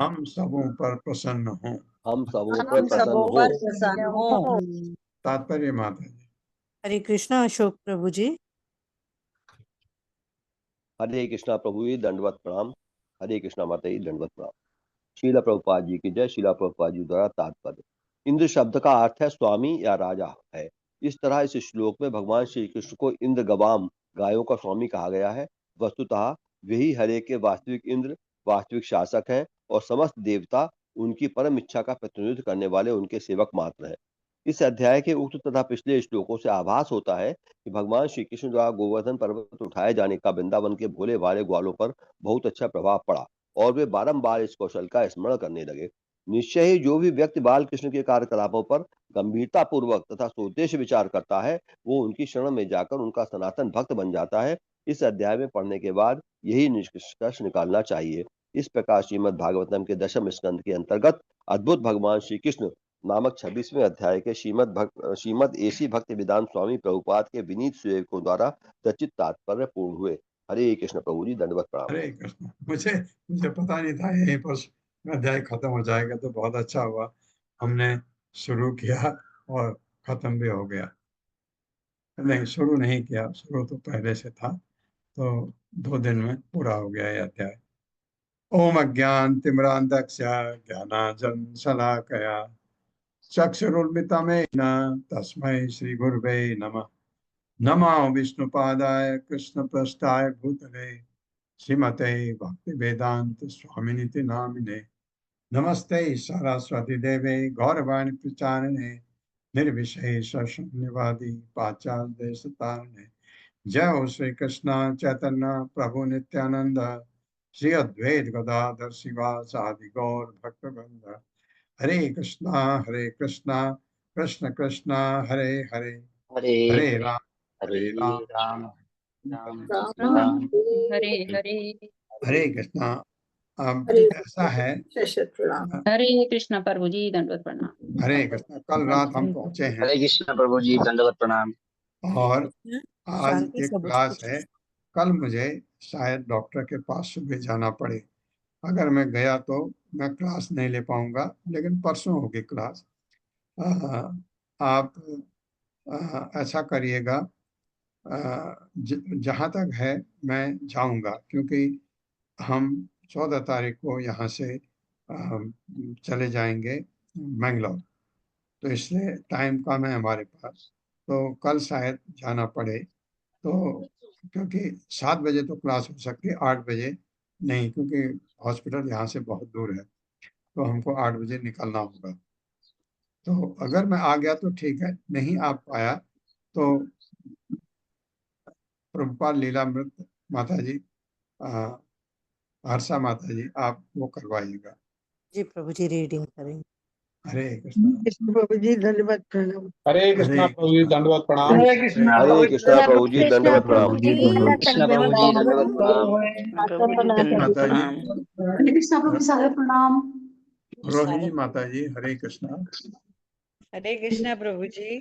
हम सबों पर प्रसन्न हों। हम सबों पर प्रसन्न हो। तात्पर्य माता जी। हरे कृष्णा अशोक प्रभु जी। हरे कृष्णा प्रभु जी, दंडवत प्रणाम। हरे कृष्णा माता जी, दंडवत प्रणाम। शीला प्रभुपाद जी की जय। शीला प्रभुपाद जी द्वारा तात्पर्य। इंद्र शब्द का अर्थ है स्वामी या राजा है। इस तरह इस श्लोक में भगवान श्री कृष्ण को इंद्र गवाम गायों का स्वामी कहा गया है। वस्तुतः वही हरे के वास्तविक इंद्र, वास्तविक शासक हैं और समस्त देवता उनकी परम इच्छा का प्रतिनिधित्व करने वाले उनके सेवक मात्र हैं। इस अध्याय के उक्त तथा पिछले श्लोकों से आभास होता है कि भगवान श्री कृष्ण द्वारा गोवर्धन पर्वत उठाए जाने का वृंदावन के भोले भाले ग्वालों पर बहुत अच्छा प्रभाव पड़ा और वे बारंबार इस कौशल का स्मरण करने लगे। निश्चय ही जो भी व्यक्ति बाल कृष्ण के कार्यकलापों पर गंभीरता पूर्वक तथा सोदेश विचार करता है वो उनकी शरण में जाकर उनका सनातन भक्त बन जाता है। इस अध्याय में पढ़ने के बाद यही निष्कर्ष निकालना चाहिए। इस प्रकार श्रीमद् भागवतम के 10वें स्कंद के अंतर्गत अद्भुत भगवान श्री कृष्ण नामक 26वें अध्याय के श्रीमद् एसी भक्ति वेदांत स्वामी प्रभुपाद के विनीत सेवकों द्वारा रचित तात्पर्य पूर्ण हुए। हरे कृष्ण प्रभु जी, दंडवत प्रणाम। हरे कृष्ण। मुझे पता नहीं था यहीं पर अध्याय खत्म हो जाएगा, तो बहुत अच्छा हुआ हमने शुरू किया और खत्म भी हो गया। नहीं, शुरू नहीं किया, शुरू तो पहले से था, तो 2 दिन में पूरा हो गया ये अध्याय। ओम अज्ञान तिमिरांधस्य ज्ञानांजन शलाकया चक्षुरुन्मिलितं तस्मै श्री गुरुवे नमः। नमो विष्णुपादाय कृष्णप्रेष्ठाय भूतले श्रीमते भक्ति वेदांत स्वामिनिति नामिने। नमस्ते सरस्वती देवे गौरवाणी प्रचारिणे निर्विशेष शून्यवादी पाश्चात्य देशतारिणे। जय हो श्री कृष्ण चैतन्य प्रभु नित्यानंद श्री अद्वैत गदाधर शिवासादि गौर भक्तवृंद। हरे कृष्णा कृष्ण कृष्ण हरे हरे, हरे राम हरे हरे। हरे कृष्णा। ऐसा है, हरे कृष्णा प्रभु जी, दंडवत प्रणाम। हरे कृष्णा। कल रात हम पहुंचे हैं हरे कृष्ण प्रभु जी, दंडवत प्रणाम। और आज एक क्लास है। कल मुझे शायद डॉक्टर के पास सुबह जाना पड़े। अगर मैं गया तो मैं क्लास नहीं ले पाऊंगा, लेकिन परसों होगी क्लास। आप ऐसा करिएगा, जहाँ तक है मैं जाऊंगा, क्योंकि हम 14 तारीख को यहाँ से चले जाएंगे मैंगलोर, तो इसलिए टाइम कम है हमारे पास, तो कल शायद जाना पड़े। तो क्योंकि 7 बजे तो क्लास हो सकती है, 8 बजे नहीं, क्योंकि हॉस्पिटल यहाँ से बहुत दूर है, तो हमको 8 बजे निकलना होगा। तो अगर मैं आ गया तो ठीक है, नहीं आ पाया तो प्रभुपाद लीलामृत माता जी, हर्षा माता जी, आप वो करवाइएगा। जी प्रभु जी, रीडिंग करेंगे। हरे कृष्णा। कृष्ण प्रभु जी धन्यवाद प्रणाम। हरे कृष्णा प्रभु जी, दंडवत प्रणाम। हरे कृष्णा हरे कृष्णा प्रभु जी, दंडवत प्रणाम। कृष्ण प्रभु जी दंडवत प्रणाम। प्रभु जी दंडवत माता जी, प्रणाम। हरे कृष्णा प्रभु सादर प्रणाम। रोहिणी माता जी, हरे कृष्णा। हरे कृष्णा प्रभु जी।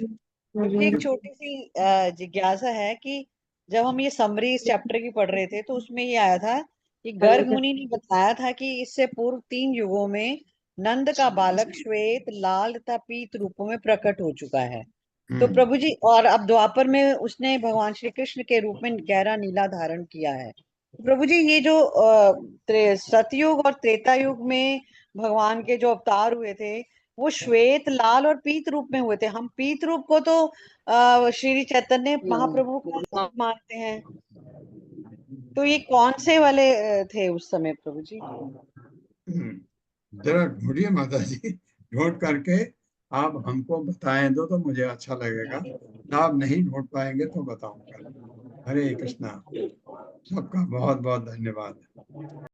मुझे एक छोटी सी जिज्ञासा है कि जब हम ये समरी इस चैप्टर की पढ़ रहे थे तो उसमें ये आया था कि गर्ग मुनि ने बताया था कि इससे पूर्व 3 युगों में नंद का बालक श्वेत, लाल तथा पीत रूपों में प्रकट हो चुका है। तो प्रभु जी, और अब द्वापर में उसने भगवान श्री कृष्ण के रूप में गहरा नीला धारण किया है। प्रभु जी, ये जो सतयुग और त्रेता युग में भगवान के जो अवतार हुए थे वो श्वेत, लाल और पीत रूप में हुए थे। हम पीत रूप को तो श्री चैतन्य महाप्रभु का मानते हैं, तो ये कौन से वाले थे उस समय प्रभु जी? जरा ढूंढिए माता जी, ढूंढ करके आप हमको बताएं दो तो मुझे अच्छा लगेगा। आप नहीं ढूंढ पाएंगे तो बताऊंगा। हरे कृष्णा। सबका बहुत बहुत धन्यवाद।